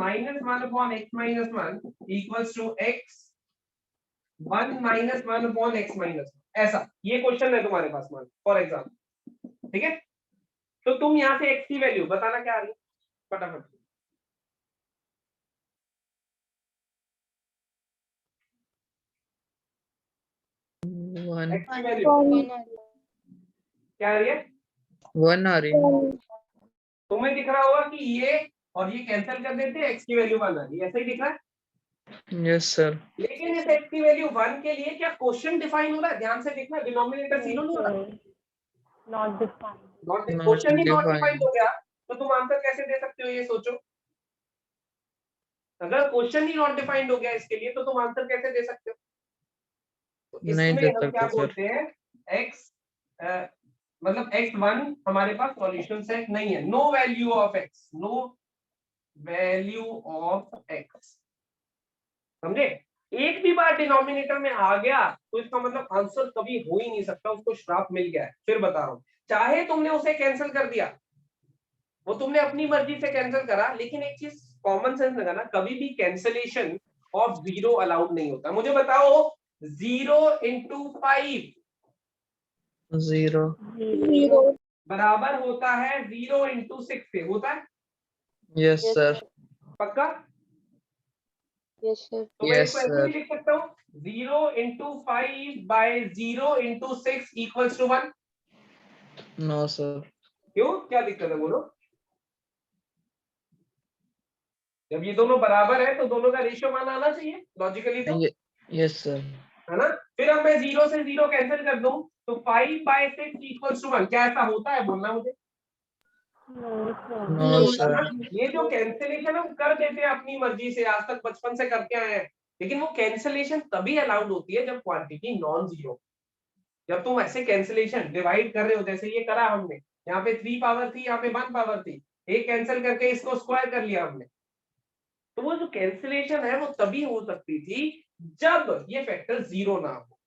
1 equals to x1 - 1 x - 1, ऐसा ये क्वेश्चन है तुम्हारे पास, मान फॉर एग्जाम्पल, ठीक है? तो तुम यहाँ से x की वैल्यू बताना क्या आ रही है फटाफट। 1 x की वैल्यू क्या आ रही है? 1 आ रही है। तुम्हें दिख रहा होगा कि ये और ये कैंसिल कर देते हैं, x की वैल्यू 1 आ रही है, ऐसा ही दिख रहा है। Yes sir. लेकिन इस x की वैल्यू 1 के लिए क्या क्वेश्चन डिफाइन हो रहा है? ध्यान से देखना, डिनोमिनेटर जीरो नहीं हो रहा। Not defined. Question he not define defined. हो गया तो तुम आंसर कैसे दे सकते हो, ये सोचो। अगर क्वेश्चन ही नॉट डिफाइंड हो गया इसके लिए तो तुम आंसर कैसे दे सकते हो? तो नहीं इसमें दे हम क्या सकते सर। बोलते हैं, x मतलब x1 हमारे पास सॉल्यूशन सेट नहीं है, no value of x, no value of x, समझे? एक भी बार डिनोमिनेटर में आ गया तो इसका मतलब आंसर कभी हो ही नहीं सकता, उसको श्राप मिल गया है। फिर बता रहा हूं, चाहे तुमने उसे कैंसिल कर दिया, वो तुमने अपनी मर्जी से कैंसिल करा, लेकिन एक चीज कॉमन सेंस लगाना, कभी भी कैंसिलेशन ऑफ जीरो अलाउड नहीं होता। मुझे बताओ 0 into 5 0। बराबर होता है 0 into 6 के, होता है? Yes sir. पक्का? Yes sir. तो मैं यस इसको ऐसे भी सर। लिख सकता हूँ 0 into 5 by 0 into 6 equals to 1। No sir. क्यों, क्या दिक्कत है बोलो? जब ये दोनों बराबर है तो दोनों का रेशियो मान आना चाहिए लॉजिकली, तो यस सर। है ना? फिर अब मैं 0 से 0 कैंसिल कर दूं तो 5 by 6 equals to 1। क्या ऐसा होता है, बोलना मुझे। No sir. ये जो कैंसिलेशन हम कर देते हैं अपनी मर्जी से, आज तक बचपन से करते आए हैं, लेकिन वो कैंसिलेशन तभी अलाउड होती है जब क्वांटिटी नॉन जीरो। जब तुम ऐसे कैंसिलेशन डिवाइड कर रहे हो, जैसे ये करा हमने, यहाँ पे 3 पावर थी, यहाँ पे 1 पावर थी, एक कैंसिल करके इसको स्क्वायर कर लिया हमने, तो वो जो कैंसिलेशन है वो तभी हो सकती थी जब ये फैक्टर जीरो ना हो।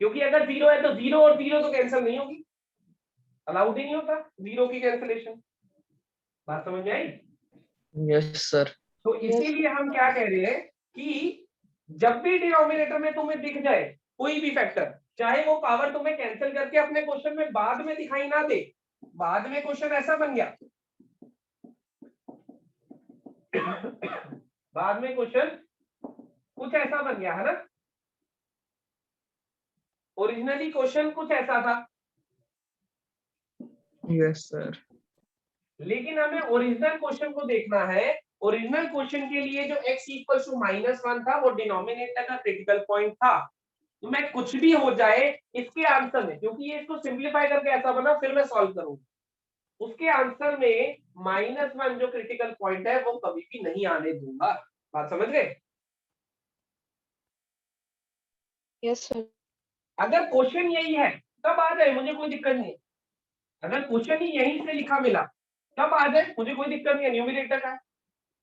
क्योंकि अगर जीरो है तो जीरो और जीरो तो कैंसिल नहीं होगी, अलाउड ही नहीं होता जीरो की कैंसिलेशन। बात समझ में आई? Yes sir. तो इसीलिए हम क्या कह रहे हैं कि जब भी डिनोमिनेटर में तुम्हें दिख जाए कोई भी फैक्टर, चाहे वो पावर तुम्हें कैंसिल करके अपने क्वेश्चन में बाद में दिखाई ना दे, बाद में क्वेश्चन ऐसा बन गया, बाद में क्वेश्चन कुछ ऐसा बन गया है ना, ओरिजिनली क्वेश्चन कुछ ऐसा था, यस सर। लेकिन हमें ओरिजिनल क्वेश्चन को देखना है। ओरिजिनल क्वेश्चन के लिए जो x इक्वल टू -1 था वो डिनोमिनेटर का क्रिटिकल पॉइंट था। तो मैं कुछ भी हो जाए इसके आंसर में, क्योंकि ये इसको सिंप्लीफाई करके ऐसा बना, फिर मैं सॉल्व करूंगा, उसके आंसर में -1 जो क्रिटिकल पॉइंट है वो कभी भी नहीं आने दूंगा। बात समझ गए? Yes sir. अगर क्वेश्चन यही है तब आ जाए, मुझे कोई दिक्कत नहीं है। अगर क्वेश्चन ही यहीं से लिखा मिला तब आ जाए, मुझे कोई दिक्कत नहीं है, न्यूमरेटर का है।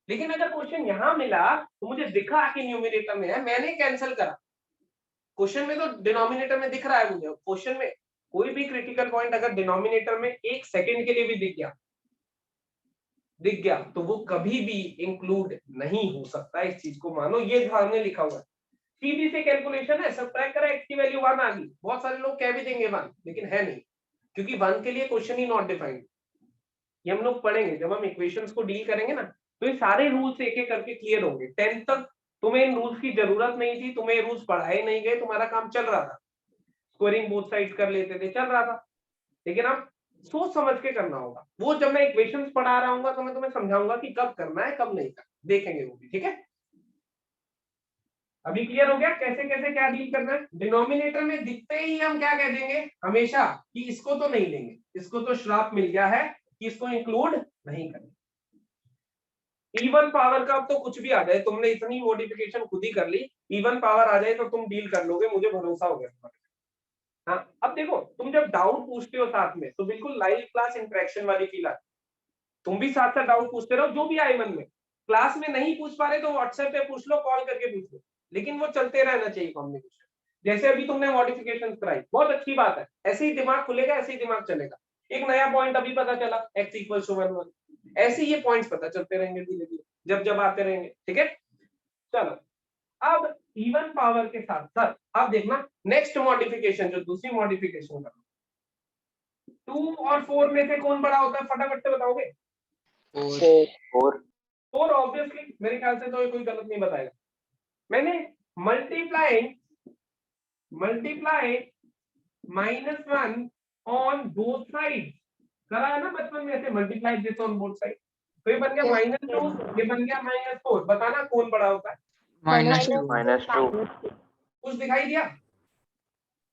लेकिन अगर क्वेश्चन यहां मिला तो मुझे दिखा कि न्यूमरेटर में है, मैंने कैंसिल करा, क्वेश्चन में तो डिनोमिनेटर में दिख रहा है मुझे, क्वेश्चन में कोई भी क्रिटिकल पॉइंट अगर डिनोमिनेटर में एक सेकंड के लिए भी दिख गया तो वो कभी भी इंक्लूड नहीं हो सकता। इस चीज को मानो, ये ध्यान में लिखा हुआ है। सीधी से कैलकुलेशन है, सब्ट्रैक्ट करा, x की वैल्यू 1 आ गई, बहुत सारे लोग कह भी देंगे 1, लेकिन है नहीं, क्योंकि 1 के लिए क्वेश्चन ही नॉट डिफाइंड। ये हम लोग पढ़ेंगे जब हम इक्वेशंस को डील करेंगे ना, तो ये सारे रूल्स एक एक करके क्लियर होंगे। 10th तक तुम्हें इन रूल्स की जरूरत नहीं थी, तुम्हें रूल्स पढ़ाए नहीं गए, तुम्हारा काम चल रहा था, स्क्वायरिंग बोथ साइड्स कर लेते थे, चल रहा था। लेकिन अब सोच समझ के करना होगा। वो जब मैं इक्वेशंस पढ़ा रहा हूँ तो मैं तुम्हें समझाऊंगा कि कब करना है कब नहीं करना, देखेंगे वो भी, ठीक है? अभी क्लियर हो गया कैसे कैसे क्या डील करना है? डिनोमिनेटर में दिखते ही हम क्या कह देंगे हमेशा कि इसको तो नहीं लेंगे, इसको तो श्राप मिल गया है कि इसको इंक्लूड नहीं करेंगे। इवन पावर का अब तो कुछ भी आ जाए, तुमने इतनी मॉडिफिकेशन खुद ही कर ली, इवन पावर आ जाए तो तुम डील कर लोगे, मुझे भरोसा हो गया। हाँ, अब देखो तुम जब डाउट पूछते हो साथ में तो बिल्कुल लाइव क्लास इंटरेक्शन वाली फील आती है। तुम भी साथ साथ डाउट पूछते रहो, जो भी आए मन में। क्लास में नहीं पूछ पा रहे तो व्हाट्सएप पे पूछ लो, कॉल करके पूछ लो, लेकिन वो चलते रहना चाहिए कम्युनिकेशन। जैसे अभी तुमने मॉडिफिकेशन कराई, बहुत अच्छी बात है, ऐसे ही दिमाग खुलेगा, ऐसे ही दिमाग चलेगा। एक नया पॉइंट अभी पता चला, x इक्वल टू 1 ऐसे ये पॉइंट्स पता चलते रहेंगे धीरे धीरे, जब जब आते रहेंगे, ठीक है? चलो अब इवन पावर के साथ साथ अब देखना नेक्स्ट मॉडिफिकेशन, जो दूसरी मॉडिफिकेशन का 2 और 4 में से कौन बड़ा होता है, फटाफट से बताओगे? 4 ऑब्वियसली, मेरे ख्याल से तो कोई गलत नहीं बताएगा। मैंने multiplying multiply -1 on both side. करा है ना बचपन में ऐसे, multiply this on both side. तो ये बन गया -2, ये बन गया -4। बताना कौन बड़ा होता है? -2। -2। कुछ दिखाई दिया?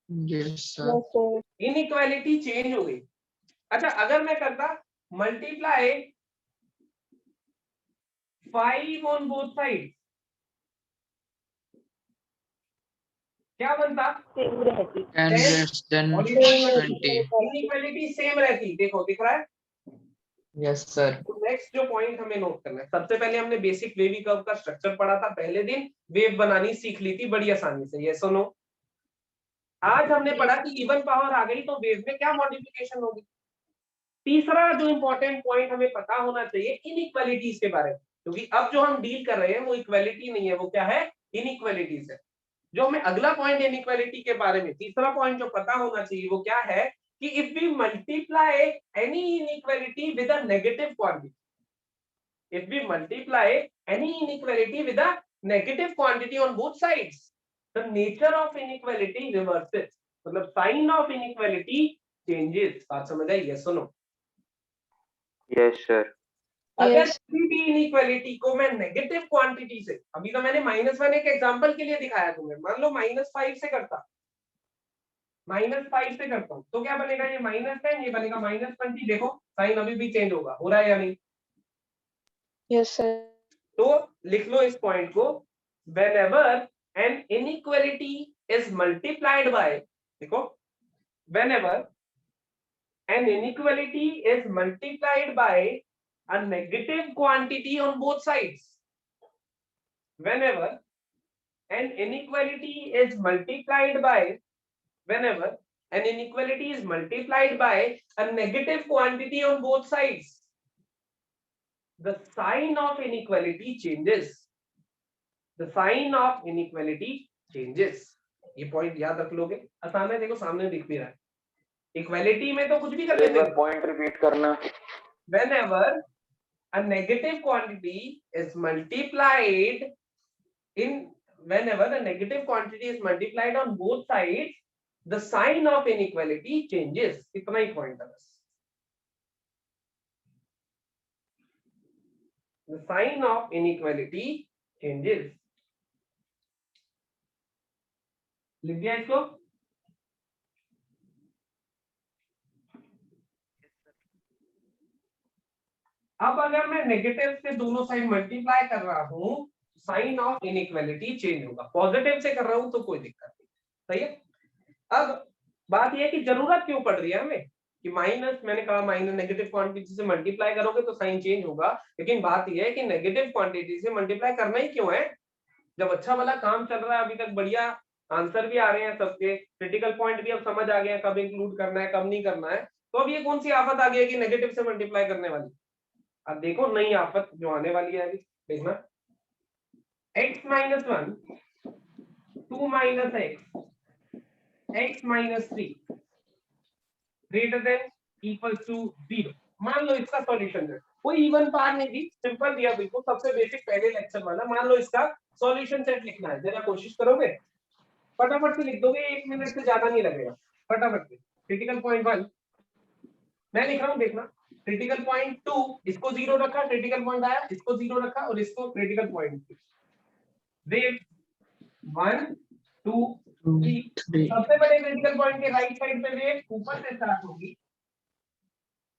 Yes sir. Yes, sir. Inequality change हो गई। अच्छा, अगर मैं करता मल्टीप्लाई 5 ऑन बोथ साइड, क्या बनता? सेम रहती। 10 less than और 20। इनइक्वालिटी सेम रहती। देखो दिख रहा है। Yes sir. नेक्स्ट जो पॉइंट हमें नोट करना है, सबसे पहले हमने बेसिक वेवी कर्व का स्ट्रक्चर पढ़ा था पहले दिन, वेव बनानी सीख ली थी बड़ी आसानी से। ये सुनो, आज हमने पढ़ा कि इवन पावर आ गई तो वेव में क्या मॉडिफिकेशन होगी। तीसरा जो इंपॉर्टेंट पॉइंट हमें पता होना चाहिए इनइक्वालिटीज के बारे में, क्योंकि अब जो हम डील कर रहे हैं वो इक्वालिटी नहीं है, वो क्या है? इनइक्वालिटीज है। जो हमें अगला पॉइंट इनइक्वालिटी के बारे में, तीसरा पॉइंट जो पता होना चाहिए वो क्या है कि if we multiply any inequality with a negative quantity, if we multiply any inequality with a negative quantity on both sides, the nature of inequality reverses, मतलब sign of inequality changes। बात समझ आई? yes or no? Yes sir. अगर Yes. किसी भी inequality को मैं negative quantity से, अभी तो मैंने -1 एक एग्जांपल के लिए दिखाया तुम्हें, मान लो -5 से करता, -5 से करता हूं तो क्या बनेगा? ये -10, ये बनेगा -20। देखो साइन अभी भी चेंज होगा, हो रहा है या नहीं? Yes, sir. तो लिख लो इस पॉइंट को, whenever an inequality is multiplied by, देखो whenever an inequality is multiplied by a negative quantity on both sides, whenever an inequality is multiplied by, whenever an inequality is multiplied by a negative quantity on both sides, the sign of inequality changes, the sign of inequality changes। ये point याद रख लोगे, आसान है। देखो सामने दिख भी रहा है, इक्वालिटी में तो कुछ भी कर एक लेते बार हैं। पॉइंट रिपीट करना। whenever a negative quantity is multiplied in, whenever the negative quantity is multiplied on both sides, the sign of inequality changes। इतना ही पॉइंट है बस। the sign of inequality changes। लिख दिया इसको? अब अगर मैं नेगेटिव से दोनों साइड मल्टीप्लाई कर रहा हूं, साइन ऑफ इनइक्वालिटी चेंज होगा। पॉजिटिव से कर रहा हूं तो कोई दिक्कत नहीं। सही है। अब बात यह है कि जरूरत क्यों पड़ रही है हमें कि माइनस, मैंने कहा माइनस नेगेटिव क्वांटिटी से मल्टीप्लाई करोगे तो साइन चेंज होगा, लेकिन बात यह है कि नेगेटिव क्वांटिटी से मल्टीप्लाई करना ही क्यों है? जब अच्छा वाला काम चल रहा है, अभी तक बढ़िया आंसर भी आ रहे हैं सबके, क्रिटिकल पॉइंट भी अब समझ आ गया है कब इंक्लूड करना है कब नहीं करना है, तो अब ये कौन सी आफत आ गई है कि नेगेटिव से मल्टीप्लाई करने वाली? अब देखो नई आफत जो आने वाली है, अभी देखना, x - 1 2 - x -3 greater than equal to 0। मान लो इसका सॉल्यूशन है, कोई इवन पार नहीं दी, सिंपल दिया बिल्कुल, सबसे बेसिक पहले लेक्चर वाला। मान लो इसका सॉल्यूशन सेट लिखना है, जरा कोशिश करोगे? फटाफट से लिख दोगे, 1 मिनट से ज्यादा नहीं लगेगा, फटाफट से। क्रिटिकल पॉइंट 1 मैं लिख रहा हूँ, देखना। क्रिटिकल पॉइंट 2 इसको 0 रखा, क्रिटिकल पॉइंट आया, इसको 0 रखा, और इसको क्रिटिकल पॉइंट 3। वेव 1 2 3। सबसे बड़े क्रिटिकल पॉइंट के राइट साइड पे वेव ऊपर से स्टार्ट होगी,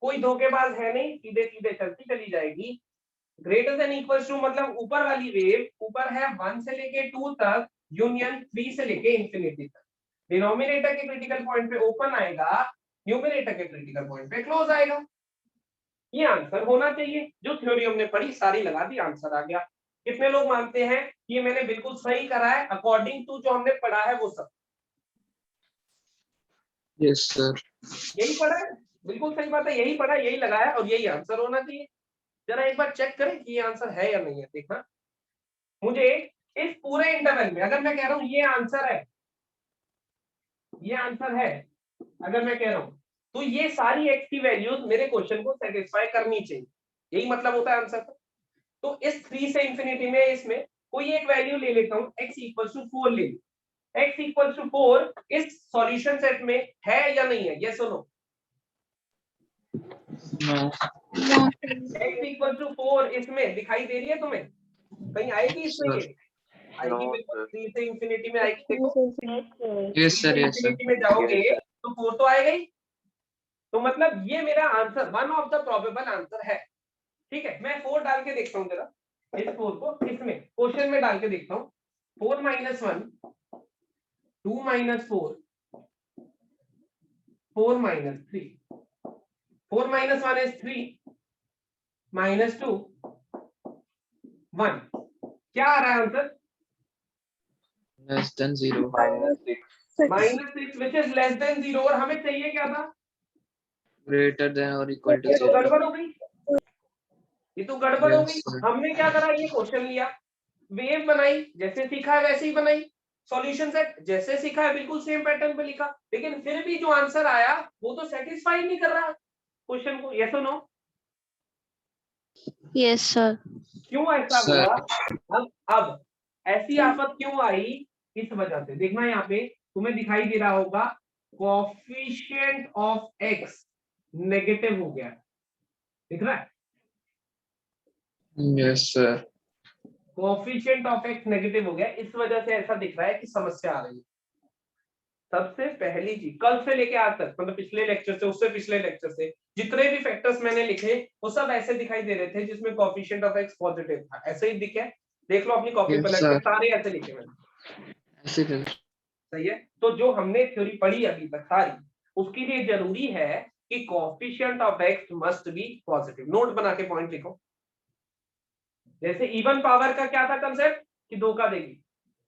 कोई धोखेबाज है नहीं, सीधे सीधे चलती चली जाएगी। ग्रेटर देन इक्वल टू मतलब ऊपर वाली वेव ऊपर है 1 से लेके 2 तक, यूनियन 3 से लेके इंफिनिटी तक। डिनोमिनेटर के क्रिटिकल पॉइंट पे ओपन आएगा, न्यूमरेटर के क्रिटिकल पॉइंट पे क्लोज आएगा। ये आंसर होना चाहिए। जो थ्योरी हमने पढ़ी सारी लगा दी, आंसर आ गया। कितने लोग मानते हैं कि ये मैंने बिल्कुल सही करा है अकॉर्डिंग टू जो हमने पढ़ा है वो सब? Yes sir. यही पढ़ा है, बिल्कुल सही बात है, यही पढ़ा, यही लगाया और यही आंसर होना चाहिए। जरा एक बार चेक करें कि ये आंसर है या नहीं है। देखना, मुझे इस पूरे इंटरवल में अगर मैं कह रहा हूं ये आंसर है, ये आंसर है, अगर मैं कह रहा हूं तो ये सारी x की वैल्यूज मेरे क्वेश्चन को सेटिस्फाई करनी चाहिए, यही मतलब होता है आंसर का। तो इस 3 से इंफिनिटी में इसमें कोई एक वैल्यू ले लेता हूं, x = 4 ले लूं, x इक्वल टू 4 इस सॉल्यूशन सेट में है या नहीं है? ये सुनो, x इक्वल टू 4 इसमें दिखाई दे रही है तुम्हें? कहीं आएगी इसमें? ये आएगी No, बिल्कुल, sir. 3 से इंफिनिटी में आएगी। देखो yes sir, yes sir. Infinity में जाओगे तो 4 तो आएगा ही। तो मतलब ये मेरा answer, one of the probable answer है। ठीक है, मैं 4 डाल के देखता हूँ जरा, इस 4 को इसमें क्वेश्चन में डाल के देखता हूँ। 4 - 1 2 - 4 4 - 3 4 - 1 is 3 -2 1। क्या आ रहा है answer? Less than 0। -6 which is less than 0। और हमें चाहिए क्या था? ग्रेटर देन और इक्वल टू ये तो 0। गड़बड़ हो गई, ये तो गड़बड़ हो गई। Yes, sir. हमने क्या करा, ये क्वेश्चन लिया, वेव बनाई, जैसे सीखा है वैसे ही बनाई, सॉल्यूशन सेट जैसे सीखा है बिल्कुल सेम पैटर्न पे लिखा, लेकिन फिर भी जो आंसर आया वो तो सेटिस्फाई नहीं कर रहा क्वेश्चन को। यस और नो? Yes sir. क्यों ऐसा Sir. हुआ? अब ऐसी आफत क्यों आई? इस वजह से देखना, यहाँ पे तुम्हें दिखाई दे रहा होगा कोएफिशिएंट ऑफ एक्स नेगेटिव हो गया, दिख रहा है? Yes sir. Coefficient of x negative हो गया, इस वजह से ऐसा दिख रहा है कि समस्या आ रही है। सबसे पहली चीज, कल से लेके आज तक, मतलब पिछले लेक्चर से, उससे पिछले लेक्चर से, जितने भी फैक्टर्स मैंने लिखे वो सब ऐसे दिखाई दे रहे थे जिसमें कोएफिशिएंट ऑफ एक्स पॉजिटिव था। ऐसे ही दिखे, देख लो अपनी कॉपी Yes, पलट के, sir. सारे ऐसे लिखे मैंने। ऐसे कर। सही है। तो जो हमने थ्योरी पढ़ी अभी तक सारी, उसके लिए जरूरी है कि coefficient of x must be positive. Note बना के पॉइंट लिखो। जैसे इवन पावर का क्या था कंसेप्ट, कि 2 का देगी,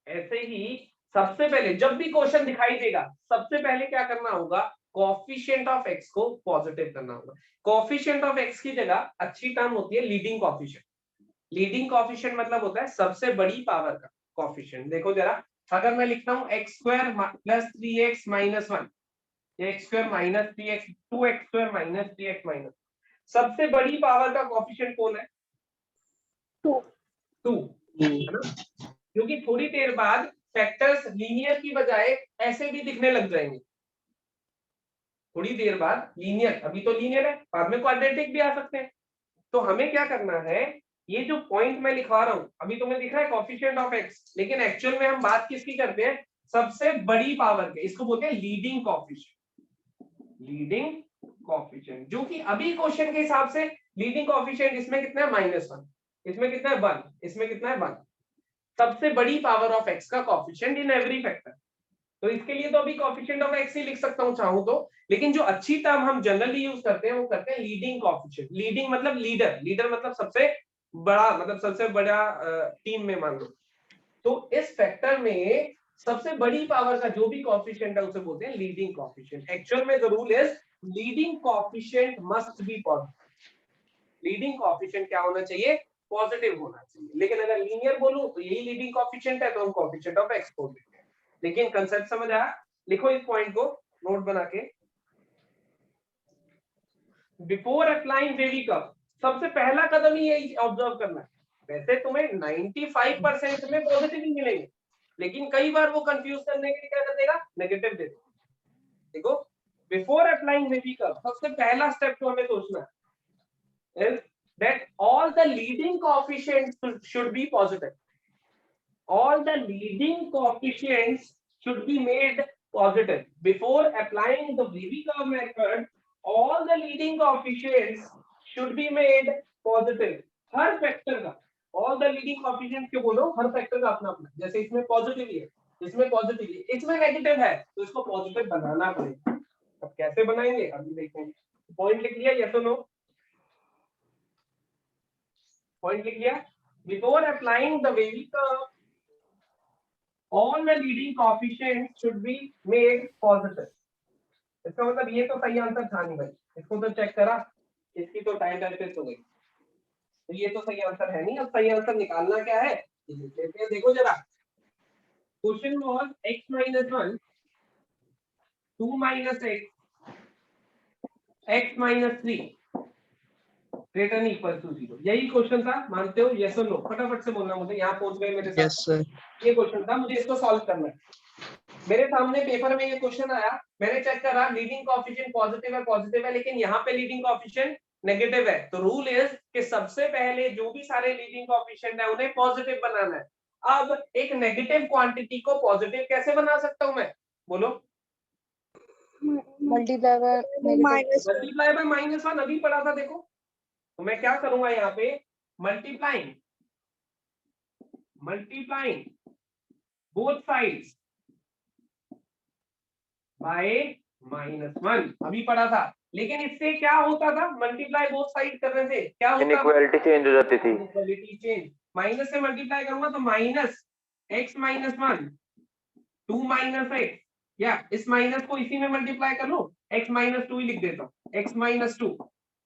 ऐसे ही सबसे पहले जब भी क्वेश्चन दिखाई देगा, सबसे पहले क्या करना होगा, कोएफिशिएंट ऑफ एक्स को पॉजिटिव करना होगा। कोएफिशिएंट ऑफ एक्स की जगह अच्छी टर्म होती है लीडिंग कोएफिशिएंट। लीडिंग कोएफिशिएंट मतलब होता है सबसे बड़ी पावर का कोएफिशिएंट। देखो जरा, अगर मैं लिखता हूं x² + 3x - 1, x² - 3x 2x² - 3x -, सबसे बड़ी पावर का कोएफिशिएंट कौन है? 2, है ना? क्योंकि थोड़ी देर बाद फैक्टर्स लीनियर की बजाय ऐसे भी दिखने लग जाएंगे। थोड़ी देर बाद लीनियर, अभी तो लीनियर है, बाद में क्वाड्रेटिक भी आ सकते हैं। तो हमें क्या करना है, ये जो पॉइंट मैं लिखवा रहा हूं, अभी तुम्हें दिख रहा है कोएफिशिएंट ऑफ एक्स, लेकिन एक्चुअल में हम बात किसकी करते हैं? सबसे बड़ी पावर के। इसको बोलते हैं लीडिंग कोएफिशिएंट। लीडिंग कोएफिशिएंट, जो कि अभी क्वेश्चन के हिसाब से लीडिंग कोएफिशिएंट इसमें कितना है? -1। इसमें कितना है? 1। इसमें कितना है? 1। सबसे बड़ी पावर ऑफ एक्स का कोएफिशिएंट इन एवरी फैक्टर। तो इसके लिए तो अभी कोएफिशिएंट ऑफ एक्स ही लिख सकता हूं चाहूं तो, लेकिन जो अच्छी टर्म हम जनरली यूज करते हैं वो करते हैं लीडिंग कोएफिशिएंट। लीडिंग मतलब लीडर, लीडर मतलब सबसे बड़ा, मतलब सबसे बड़ा टीम में मान लो। तो इस फैक्टर में सबसे बड़ी पावर का जो भी कोएफिशिएंट है उसे बोलते हैं लीडिंग कोएफिशिएंट। एक्चुअल में the rule is leading coefficient must be positive. Leading coefficient क्या होना चाहिए? पॉजिटिव होना चाहिए। लेकिन अगर लीनियर बोलूं तो यही लीडिंग कोएफिशिएंट है, तो हम कोएफिशिएंट ऑफ एक्स बोल देते हैं। लेकिन कंसेप्ट समझ आया? लिखो इस पॉइंट को नोट बना के। बिफोर अप्लाइंग वेवी कर्व, सबसे पहला कदम ही यही ऑब्जर्व करना है। वैसे तुम्हें 95% में पॉजिटिव ही मिलेंगे, लेकिन कई बार वो कंफ्यूज करने के लिए क्या कर देगा? नेगेटिव दे देगा। देखो, बिफोर अप्लाइंग वेवी कर्व, सबसे पहला स्टेप जो हमें सोचना है is that all the leading coefficients should be positive. All the leading coefficients should be made positive. Before applying the Wavy curve method, all the leading coefficients should be made positive. Her factor का, all the leading coefficients क्यों बोलो? हर factor का अपना अपना, जैसे इसमें positive है, इसमें पॉजिटिव है, इसमें नेगेटिव है, तो इसको पॉजिटिव बनाना पड़ेगा। अब कैसे बनाएंगे अभी देखेंगे। पॉइंट लिख लिया? यस और नो? पॉइंट लिख लिया? Before applying the Wavy curve, all the leading coefficients should be made positive. इसका मतलब ये तो सही आंसर था नहीं भाई, इसको तो चेक करा, इसकी तो टाइम टेस्ट हो गई, तो ये तो सही आंसर है नहीं। अब सही आंसर निकालना क्या है, देखो जरा। Question was x - 1 2 - x - 3 greater than equal to 0। यही क्वेश्चन था, मानते हो? यस और नो? फटाफट से बोलना मुझे, यहाँ पहुंच गए मेरे साथ। Yes sir. ये क्वेश्चन था, मुझे इसको सॉल्व करना है। मेरे सामने पेपर में ये क्वेश्चन आया, मैंने चेक करा लीडिंग कोएफिशिएंट पॉजिटिव है लेकिन यहाँ पे लीडिंग कोएफिशिएंट नेगेटिव है, तो रूल इज कि सबसे पहले जो भी सारे लीडिंग कोएफिशिएंट है उन्हें पॉजिटिव बनाना है। अब एक नेगेटिव क्वांटिटी को पॉजिटिव कैसे बना सकता हूं मैं, बोलो? मल्टीप्लाई बाय मल्टीप्लाई बाय -1 अभी पढ़ा था देखो, तो मैं क्या करूंगा यहाँ पे मल्टीप्लाइंग बोथ साइड्स बाय -1 अभी पढ़ा था, लेकिन इससे क्या होता था मल्टीप्लाई बोथ साइड करने से क्या होता था, इनइक्वालिटी चेंज हो जाती थी। इनइक्वालिटी चेंज, माइनस से मल्टीप्लाई करूंगा तो -x-1 2 -x, या इस माइनस को इसी में मल्टीप्लाई कर लो, x-2 ही लिख देता हूँ, x-2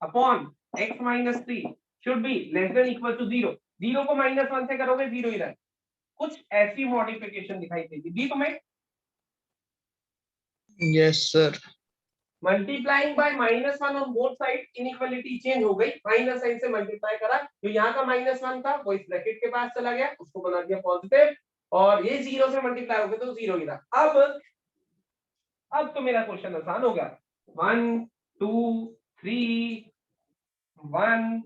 upon x-3 should be less than equal to 0, 0 को -1 से करोगे 0 ही रहेगा। कुछ ऐसी मॉडिफिकेशन दिखाई देगी, दी तुम्हें? Yes sir. Multiplying by -1 on both side, inequality change हो गई, माइनस साइन से मल्टीप्लाई करा, जो यहाँ का -1 था वो इस ब्रैकेट के पास चला गया, उसको बना दिया पॉजिटिव, और ये 0 से मल्टीप्लाई हो गया तो 0 ही रहा। अब तो मेरा क्वेश्चन आसान हो गया, 1 2 3 1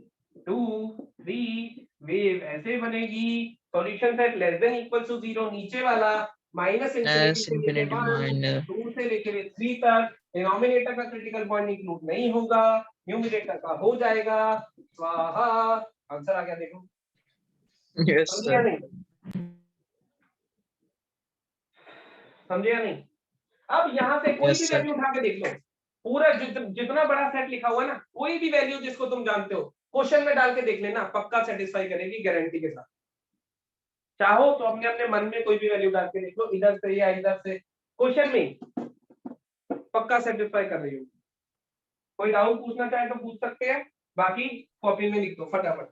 2 3 वेव ऐसे बनेगी, solution set less than equal to 0, नीचे वाला माइनस एस इंफिनिटी से लेके इंफिनिटी 1 माइनस 2 से लेके 3 तक, डिनोमिनेटर का क्रिटिकल पॉइंट इंक्लूड नहीं होगा, न्यूमरेटर का हो जाएगा, स्वाहा। आंसर आ गया देखो, यस समझे या सर। नहीं? समझे या नहीं? अब यहाँ से कोई यस भी सर। वैल्यू उठा के देख लो, पूरा जितना बड़ा सेट लिखा हुआ है ना, कोई भी वैल्यू जिसको तुम जानते हो क्वेश्चन में डाल के देख लेना, पक्का सेटिस्फाई करेगी गारंटी के साथ। चाहो तो अपने अपने मन में कोई भी वैल्यू डाल के देख लो, इधर से या इधर से, क्वेश्चन में पक्का सेटिस्फाई कर रही हो। कोई डाउट पूछना चाहे तो पूछ सकते हैं, बाकी कॉपी में लिख दो फटाफट।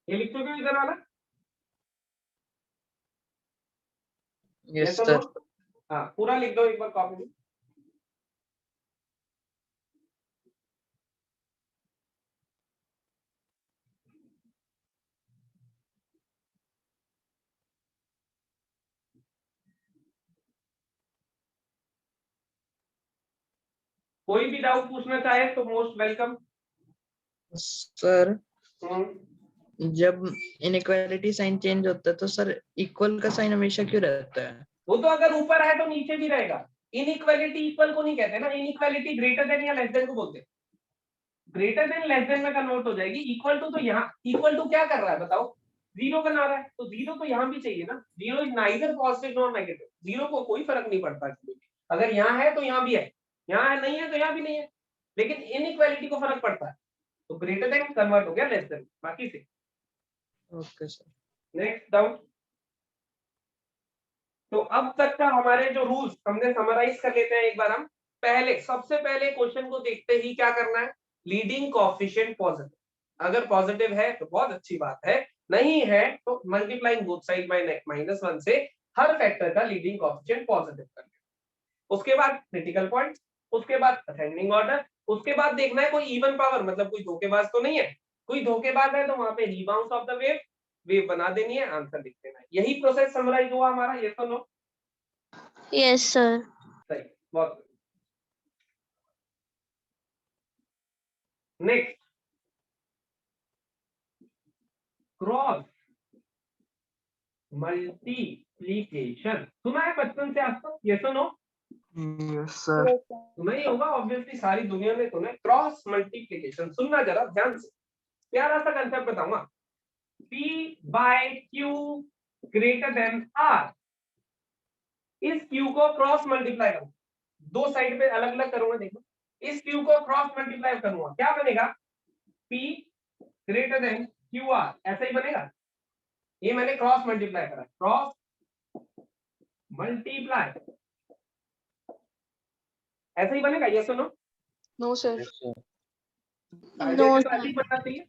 ये लिख चुके हो इधर वाला? यस तो सर। हाँ, पूरा लिख दो एक बार कॉपी में। कोई भी डाउट पूछना चाहे तो मोस्ट वेलकम। सर जब इनइक्वालिटी साइन चेंज होता है तो सर इक्वल का साइन हमेशा क्यों रहता है? वो तो अगर ऊपर है तो नीचे भी रहेगा। इनइक्वालिटी इक्वल को नहीं कहते ना, इनइक्वालिटी ग्रेटर देन या लेस देन को बोलते हैं। ग्रेटर देन लेस देन में कन्वर्ट हो जाएगी, इक्वल टू तो यहाँ इक्वल टू क्या कर रहा है बताओ, 0 बना रहा है, तो 0 तो यहाँ भी चाहिए ना, 0 is neither positive nor negative, 0 को कोई फर्क नहीं पड़ता, अगर यहाँ है तो यहाँ भी है, यहाँ नहीं है तो यहाँ भी नहीं है, लेकिन इनइक्वालिटी को फर्क पड़ता है, तो ग्रेटर देन कन्वर्ट हो गया लेस देन, बाकी से। Okay sir. Next doubt. तो अब तक का हमारे जो रूल्स हमने समराइज कर लेते हैं एक बार हम। सबसे पहले क्वेश्चन को देखते ही क्या करना है, लीडिंग कोएफिशिएंट पॉजिटिव, अगर पॉजिटिव है तो बहुत अच्छी बात है, नहीं है तो मल्टीप्लाइंग बोथ साइड बाय -1 से हर फैक्टर का लीडिंग कोएफिशिएंट पॉजिटिव कर लेना। उसके बाद क्रिटिकल पॉइंट, उसके बाद असेंडिंग ऑर्डर, उसके बाद देखना है कोई इवन पावर, मतलब कोई धोखेबाज तो नहीं है, कोई धोखेबाज है तो वहां पे रीबाउंस ऑफ द वेव बना देनी है, आंसर लिख देना है। यही प्रोसेस समराइज हुआ हमारा, ये तो नो? Yes sir. सही, बहुत। नेक्स्ट, क्रॉस मल्टीप्लीकेशन सुना है बचपन से आज तक, ये तो नो? Yes sir. सुना ही होगा ऑब्वियसली, सारी दुनिया में सुना है। क्रॉस मल्टीप्लीकेशन सुनना जरा ध्यान से, प्यारा सा कंसेप्ट बताऊंगा। P by Q greater than R, इस Q को क्रॉस मल्टीप्लाई करूंगा, दो साइड पे अलग अलग करूंगा, देखो इस Q को क्रॉस मल्टीप्लाई करूंगा, क्या बनेगा, P ग्रेटर देन QR, ऐसा ही बनेगा। ये मैंने क्रॉस मल्टीप्लाई करा, क्रॉस मल्टीप्लाई ऐसा ही बनेगा, ये सुनो। No sir. नो तो सर। ऐसे बनना चाहिए।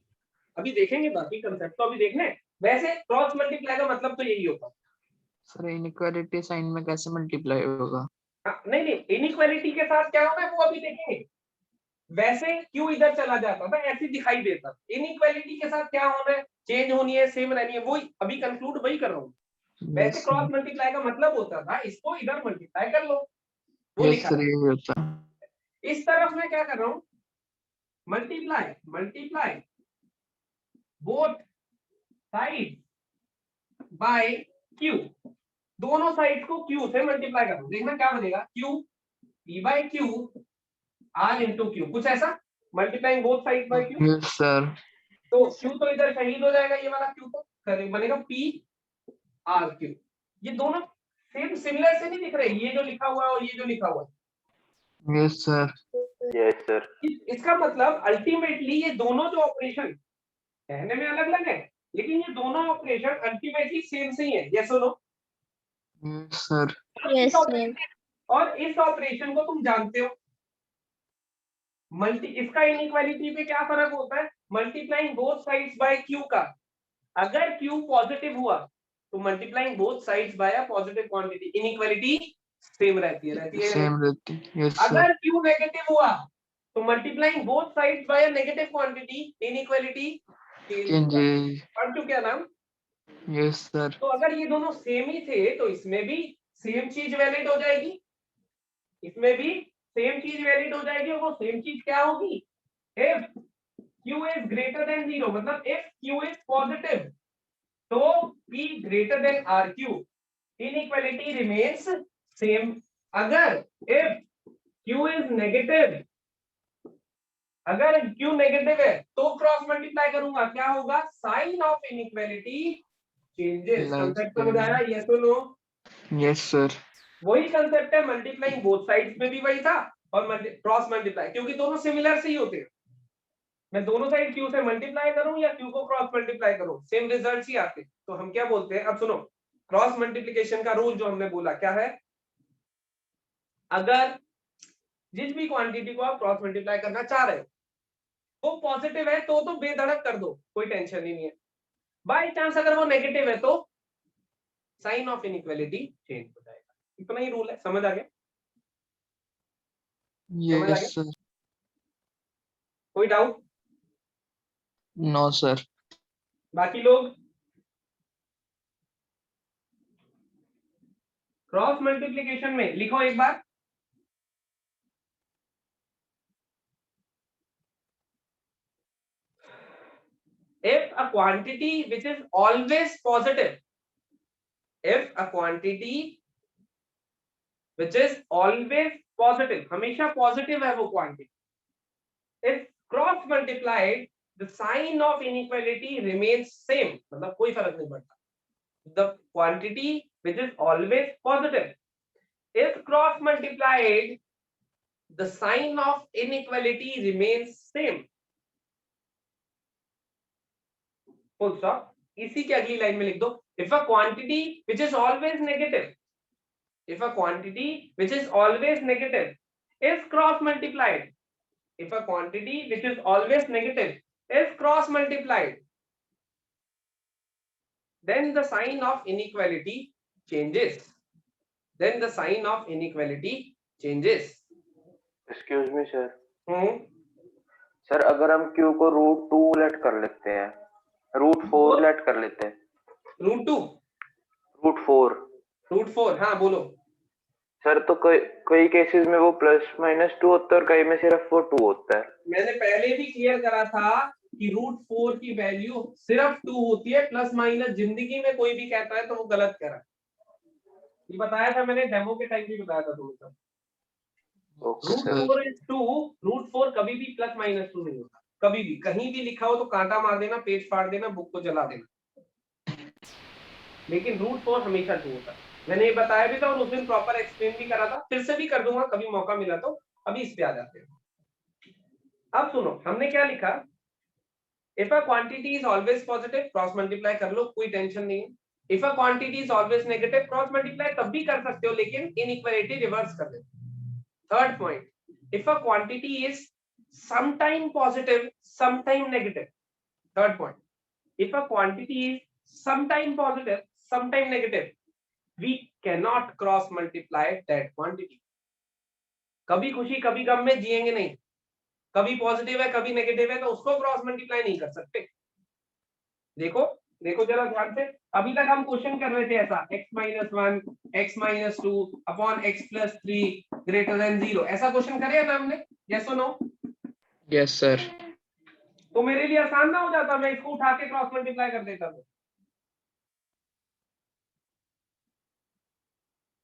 अभी देखेंगे बाकी कंसेप्ट तो अभी देखने। वैसे क्रॉस मल्टीप्लाई का मतलब तो यही होता है। सर इनइक्वालिटी साइन में कैसे मल्टीप्लाई होगा? नहीं नहीं, इनइक्वालिटी के साथ क्या होगा वो अभी देखेंगे। वैसे क्यू इधर चला जाता था, ऐसे दिखाई देता। इनइक्वालिटी के साथ क्या होना है, चेंज होनी है, सेम रहनी है, वो अभी कंक्लूड वही कर रहा हूँ। वैसे यस क्रॉस मल्टीप्लाई का मतलब होता था इसको इधर मल्टीप्लाई कर लो, वो लिखा सर है। यही होता है। इस तरफ मैं क्या कर रहा हूँ, multiply multiply both side by q, दोनों साइड को क्यू से मल्टीप्लाई कर दो। देखना क्या बनेगा, q p by q r into q, कुछ ऐसा। Multiplying both side by q, yes sir. तो क्यू तो इधर शहीद हो जाएगा, ये वाला क्यू तो बनेगा पी आर क्यू। ये दोनों सेम सिमिलर से नहीं दिख रहे, ये जो लिखा हुआ है और ये जो लिखा हुआ है। Yes sir. Yes sir. इसका मतलब अल्टीमेटली ये दोनों जो ऑपरेशन कहने में अलग अलग है, लेकिन ये दोनों ऑपरेशन अल्टीमेटली सेम से ही है। यस और no? Yes sir. Yes sir. और इस ऑपरेशन को तुम जानते हो, इसका इनइक्वालिटी पे क्या फर्क होता है, multiplying both sides by Q का। अगर क्यू पॉजिटिव हुआ तो multiplying both sides by a positive quantity, inequality same रहती है सेम रहती है। Yes sir. अगर क्यू नेगेटिव हुआ तो multiplying both sides by a negative quantity, inequality changes. पढ़ चुके हैं नाम। Yes sir. तो अगर ये दोनों सेम ही थे तो इसमें भी सेम चीज वैलिड हो जाएगी, इसमें भी सेम चीज वैलिड हो जाएगी। और वो सेम चीज क्या होगी, if q is greater than zero, मतलब इफ क्यू इज पॉजिटिव तो p greater than r q, inequality remains same. अगर इफ क्यू इज नेगेटिव, अगर क्यू नेगेटिव है तो क्रॉस मल्टीप्लाई करूंगा, क्या होगा, sign of inequality changes. Concept समझ आया? यस और नो? Yes sir. वही कंसेप्ट है, मल्टीप्लाइंग बोथ साइड्स में भी वही था और क्रॉस मल्टीप्लाई, क्योंकि दोनों सिमिलर से ही होते हैं। मैं दोनों साइड क्यू से मल्टीप्लाई करूं या क्यू को क्रॉस मल्टीप्लाई करूं, सेम रिजल्ट ही आते। तो हम क्या बोलते हैं, अब सुनो, क्रॉस मल्टीप्लिकेशन का रूल जो हमने बोला क्या है, अगर जिस भी क्वांटिटी को आप क्रॉस मल्टीप्लाई करना चाह रहे हो वो पॉजिटिव है तो बेधड़क कर दो, कोई टेंशन ही नहीं है। बाय चांस अगर वो नेगेटिव है तो साइन ऑफ इनइक्वालिटी चेंज हो जाएगा। इतना ही रूल है, समझ आ गया? Yes sir. कोई डाउट? No sir. बाकी लोग क्रॉस मल्टीप्लिकेशन में लिखो एक बार, if a quantity which is always positive, if a quantity which is always positive, हमेशा positive है वो quantity, if cross multiplied the sign of inequality remains same, मतलब कोई फर्क नहीं पड़ता। The quantity which is always positive, if cross multiplied the sign of inequality remains same, full stop। इसी के अगली लाइन में लिख दो, if a quantity which is always negative, if a quantity which is always negative is cross multiplied, if a quantity which is always negative is cross multiplied, then the sign of inequality changes, then the sign of inequality changes। Excuse me sir. Sir अगर हम q को √2 late कर लेते हैं, √4 late कर लेते हैं, √2 √4 हाँ बोलो। सर तो कई केसेस में वो +-2 होता है और कई में सिर्फ वो 2 होता है। मैंने पहले भी क्लियर करा था कि √4 की वैल्यू सिर्फ 2 होती है, प्लस माइनस जिंदगी में कोई भी कहता है तो वो गलत कह रहा है। ये बताया था मैंने, डेमो के टाइम भी बताया था तुम्हें। √4 is 2, √4 कभी भी +-2 नहीं होता, कभी भी कहीं भी लिखा हो तो कांटा मार देना, पेज फाड़ देना, बुक को जला देना, लेकिन √4 हमेशा 2 होता है। मैंने ये बताया भी था और उस दिन प्रॉपर एक्सप्लेन भी करा था, फिर से भी कर दूंगा कभी मौका मिला तो। अभी इस पे आ जाते हैं। अब सुनो हमने क्या लिखा, if a quantity is always positive cross multiply कर लो, कोई टेंशन नहीं है। If a quantity is always negative cross multiply तब भी कर सकते हो, लेकिन इनइक्वालिटी रिवर्स कर देते। Third point, if a quantity is sometime positive, sometime negative. Third point, if a quantity is sometime positive, sometime negative, we cannot cross multiply that quantity. कभी खुशी कभी गम में जिएंगे नहीं, कभी पॉजिटिव है कभी नेगेटिव है तो उसको क्रॉस मल्टीप्लाई नहीं कर सकते। देखो देखो जरा ध्यान से, अभी तक हम क्वेश्चन कर रहे थे ऐसा x-1 x-2 upon x+3 greater than 0, ऐसा क्वेश्चन करे ना हमने, यस और नो? Yes sir. तो मेरे लिए आसान ना हो जाता, मैं इसको उठा के क्रॉस मल्टीप्लाई कर देता हूँ?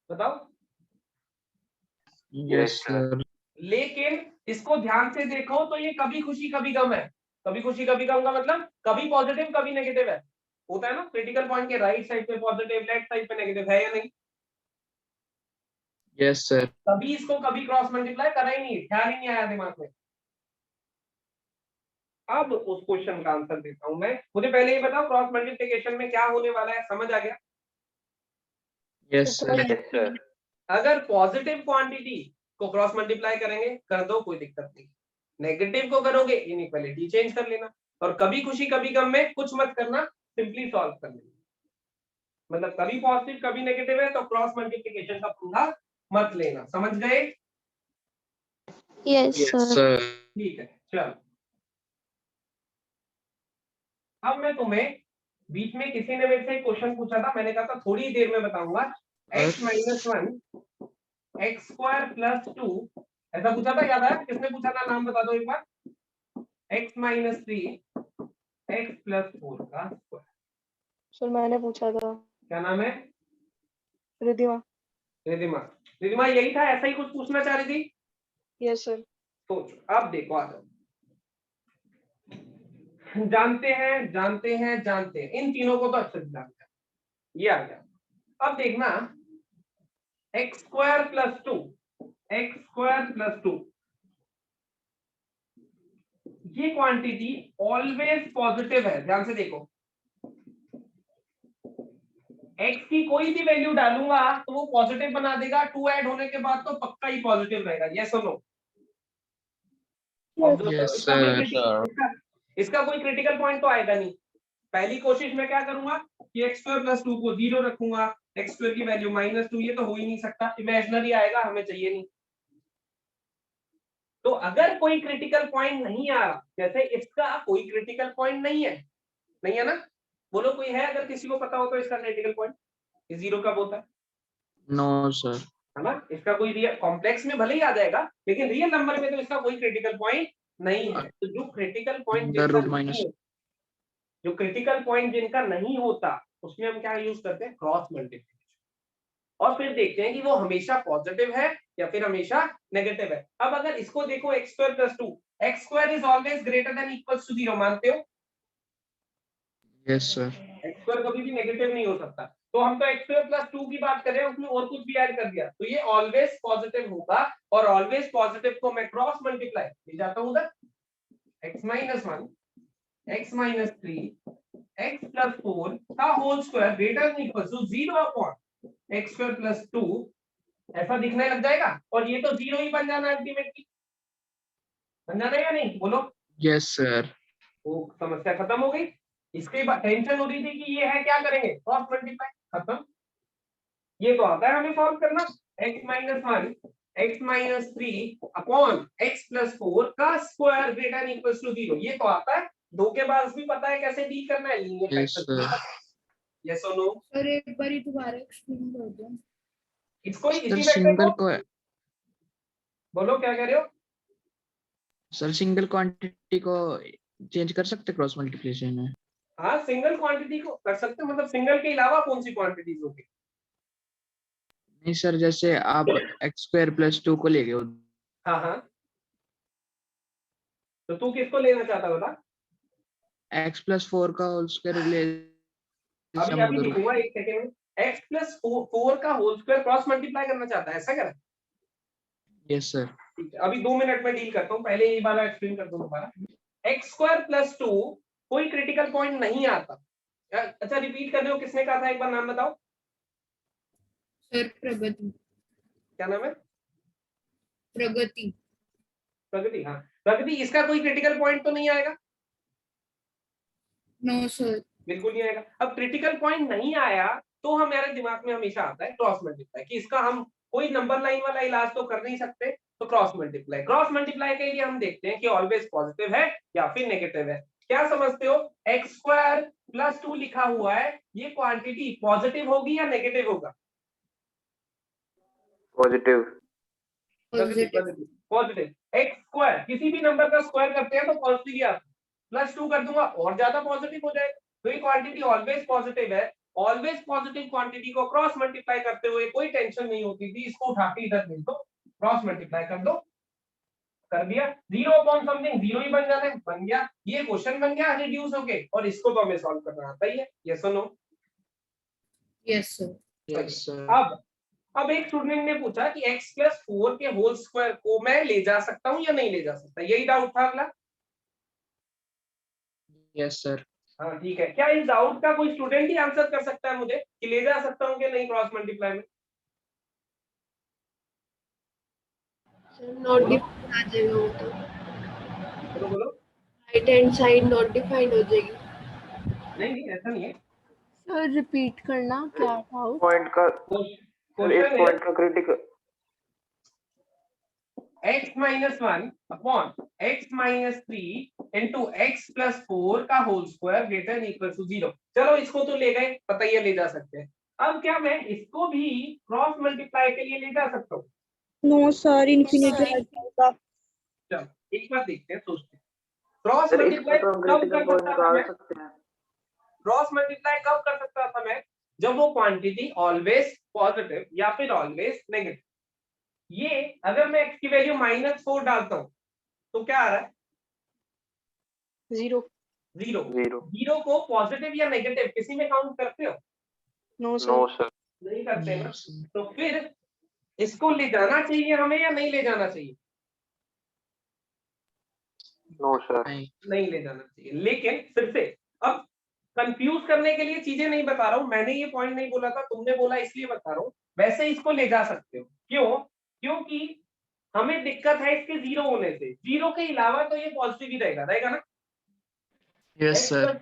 बताओ। Yes sir. लेकिन इसको ध्यान से देखो तो ये कभी खुशी कभी गम है। कभी खुशी कभी गम का मतलब कभी पॉजिटिव कभी नेगेटिव है, होता है ना? क्रिटिकल पॉइंट के राइट साइड पे पॉजिटिव, लेफ्ट साइड पे नेगेटिव, है या नहीं? Yes sir. कभी इसको कभी क्रॉस मल्टीप्लाई करा ही नहीं, ख्याल ही नहीं आया दिमाग में। अब उस क्वेश्चन का आंसर देता हूं मैं। मुझे पहले ये बताओ क्रॉस मल्टीप्लिकेशन में क्या होने वाला है, समझ आ गया? Yes sir. Yes sir. अगर पॉजिटिव क्वांटिटी को क्रॉस मल्टीप्लाई करेंगे कर दो, कोई दिक्कत नहीं। नेगेटिव को करोगे इनइक्वालिटी चेंज कर लेना, और कभी खुशी कभी गम में कुछ मत करना, सिंपली सॉल्व कर लेना। मतलब कभी पॉजिटिव कभी नेगेटिव है तो क्रॉस मल्टीप्लिकेशन का पंगा मत लेना, समझ गए? Yes sir. ठीक है, चलो। अब मैं तुम्हें बीच में किसी ने मेरे से क्वेश्चन पूछा था, मैंने कहा था थोड़ी देर में बताऊंगा, x-1 x² + 2 ऐसा पूछा था, याद है? किसने पूछा था, नाम बता दो एक बार। x-3 x+4 का स्क्वायर। सर मैंने पूछा था। क्या नाम है? रिद्धिमा। रिद्धिमा। रिद्धिमा यही था, ऐसा ही कुछ पूछना चाह रही थी? Yes sir. सोचो, अब देखो, आ जाओ। जानते हैं इन तीनों को तो अच्छे से जानते हैं, ये आ गया। अब देखना x² + 2 ये क्वांटिटी ऑलवेज पॉजिटिव है, ध्यान से देखो। x की कोई भी वैल्यू डालूंगा तो वो पॉजिटिव बना देगा, 2 ऐड होने के बाद तो पक्का ही पॉजिटिव रहेगा, यस और नो? Yes sir. इसका कोई क्रिटिकल पॉइंट तो आएगा नहीं। पहली कोशिश में क्या करूंगा कि x² + 2 को 0 रखूंगा, x² की वैल्यू -2, ये तो हो ही नहीं सकता, इमेजिनरी आएगा, हमें चाहिए नहीं। तो अगर कोई क्रिटिकल पॉइंट नहीं आ रहा, जैसे इसका कोई क्रिटिकल पॉइंट नहीं है ना? बोलो कोई है, अगर किसी को पता हो तो इसका क्रिटिकल पॉइंट, ये 0 कब होता है? No sir. है ना? इसका कोई रियल कॉम्प्लेक्स में भले ही आ जाएगा, लेकिन रियल नंबर में तो इसका कोई क्रिटिकल पॉइंट नहीं है। तो जो क्रिटिकल पॉइंट जिनका नहीं होता उसमें हम क्या यूज करते हैं? Cross multiplication. और फिर देखते हैं कि वो हमेशा पॉजिटिव है या फिर हमेशा नेगेटिव है। अब अगर इसको देखो x² + 2, x² is always greater than equals to 0, मानते हो? Yes sir. x² कभी भी नेगेटिव नहीं हो सकता, तो हम तो x² + 2 की बात कर रहे हैं, उसमें और कुछ भी ऐड कर दिया तो ये ऑलवेज पॉजिटिव होगा, और ऑलवेज पॉजिटिव को मैं क्रॉस मल्टीप्लाई ले जाता हूं उधर, x-1 x-3 x+4 का whole square greater than equals to 0 upon x² + 2, ऐसा दिखने लग जाएगा, और ये तो 0 ही बन जाना अल्टीमेटली, बन जाना या नहीं, बोलो? Yes sir. तो समस्या खत्म हो गई। इसके बाद टेंशन हो रही थी कि ये है, क्या करेंगे? क्रॉस मल्टीप्लाई, खत्म। ये तो आता है हमें सॉल्व करना, x-1 x-3 अपॉन x+4 का square greater than equals to 0, ये तो आता है। धोखेबाज भी पता है कैसे डील करना है, लीनियर फैक्टर्स। यस और नो? सर एक बार ही दोबारा एक्सप्लेन कर दो। इसको ही, इसी सिंगल वेक्टर को बोलो, क्या कह रहे हो? सर सिंगल क्वांटिटी को चेंज कर सकते क्रॉस मल्टीप्लिकेशन में? हाँ, सिंगल क्वांटिटी को कर सकते हो, मतलब सिंगल के अलावा कौन सी क्वांटिटीज होगी? नहीं सर, जैसे आप x² + 2 को ले गए हो। हाँ, तो तू किसको लेना चाहता बता? x+4 का होल स्क्वायर ले। अभी लिखूंगा, एक सेकंड में। x+4 का होल स्क्वायर क्रॉस मल्टीप्लाई करना चाहता है, ऐसा कर? Yes sir. ठीक है, अभी 2 मिनट में डील करता हूँ, पहले ये वाला एक्सप्लेन कर दूं दोबारा। x² + 2 कोई क्रिटिकल पॉइंट नहीं आता। अच्छा, रिपीट कर रहे हो, किसने कहा था, एक बार नाम बताओ। सर प्रगति। क्या नाम है? प्रगति। प्रगति, हाँ। प्रगति इसका कोई क्रिटिकल पॉइंट तो नहीं आएगा? No sir. बिल्कुल नहीं आएगा। अब क्रिटिकल पॉइंट नहीं आया तो हमारे दिमाग में हमेशा आता है क्रॉस मल्टीप्लाई, कि इसका हम कोई नंबर लाइन वाला इलाज तो कर नहीं सकते, तो क्रॉस मल्टीप्लाई। क्रॉस मल्टीप्लाई के लिए हम देखते हैं कि ऑलवेज पॉजिटिव है या फिर नेगेटिव है। क्या समझते हो? एक्स स्क्वायर प्लस 2 लिखा हुआ है, ये क्वांटिटी पॉजिटिव होगी या नेगेटिव होगा? पॉजिटिव। पॉजिटिव। एक्स स्क्वायर किसी भी नंबर का स्क्वायर करते हैं तो पॉजिटिव आता है, प्लस 2 कर दूंगा और ज्यादा पॉजिटिव हो जाएगा। तो ये क्वांटिटी ऑलवेज पॉजिटिव है। ऑलवेज पॉजिटिव क्वांटिटी को क्रॉस मल्टीप्लाई करते हुए कोई टेंशन नहीं होती थी, इसको उठा के इधर भेज दो, क्रॉस मल्टीप्लाई कर दो, कर दिया। 0 अपॉन समथिंग 0 ही बन जाता है, बन गया। ये क्वेश्चन बन गया रिड्यूस होके, और इसको तो हमें सॉल्व करना आता ही है। यस और no? Yes sir. Yes sir. अब एक स्टूडेंट ने पूछा कि x प्लस 4 के होल स्क्वायर को मैं ले जा सकता हूं या नहीं ले जा सकता, यही डाउट था अगला। Yes sir. हाँ ठीक है। क्या इस डाउट का कोई स्टूडेंट ही आंसर कर सकता है मुझे कि ले जा सकता हूं कि नहीं क्रॉस मल्टीप्लाई में? नॉट डिफाइंड आ जाएगा वो तो, बोलो बोलो। Right hand side not defined हो जाएगी। नहीं नहीं ऐसा नहीं है। सर रिपीट करना क्या था? पॉइंट का क्वेश्चन है पॉइंट का critical x minus 1 upon x minus 3 into x plus 4 का whole square greater equal to 0। चलो इसको तो ले गए, पता ही है ले जा सकते हैं। अब क्या मैं इसको भी क्रॉस मल्टीप्लाई के लिए ले जा सकता हूँ? नो सर, इन्फिनिटी आ जाएगा। चलो एक बार देखते हैं, सोचते हैं। क्रॉस सर मल्टीप्लाई इसका तो हम कब क्रिटिकल कर पॉइंट सकता था निकाल मैं? सकते हैं। क्रॉस मल्टीप्लाई कब कर सकता था मैं? जब वो क्वांटिटी ऑलवेज पॉजिटिव या फिर ऑलवेज नेगेटिव। ये अगर मैं x की वैल्यू -4 डालता हूं तो क्या आ रहा है? 0। 0 को पॉजिटिव या नेगेटिव किसी में काउंट करते हो? No no sir. सर। नहीं करते ना। तो फिर इसको ले जाना चाहिए हमें या नहीं ले जाना चाहिए? No sir. नहीं ले जाना चाहिए। लेकिन फिर से अब कंफ्यूज करने के लिए चीजें नहीं बता रहा हूं, मैंने ये पॉइंट नहीं बोला था, तुमने बोला इसलिए बता रहा हूं। वैसे इसको ले जा सकते हो। क्यों? क्योंकि हमें दिक्कत है इसके 0 होने से। 0 के अलावा तो ये पॉजिटिव ही रहेगा ना। Yes sir.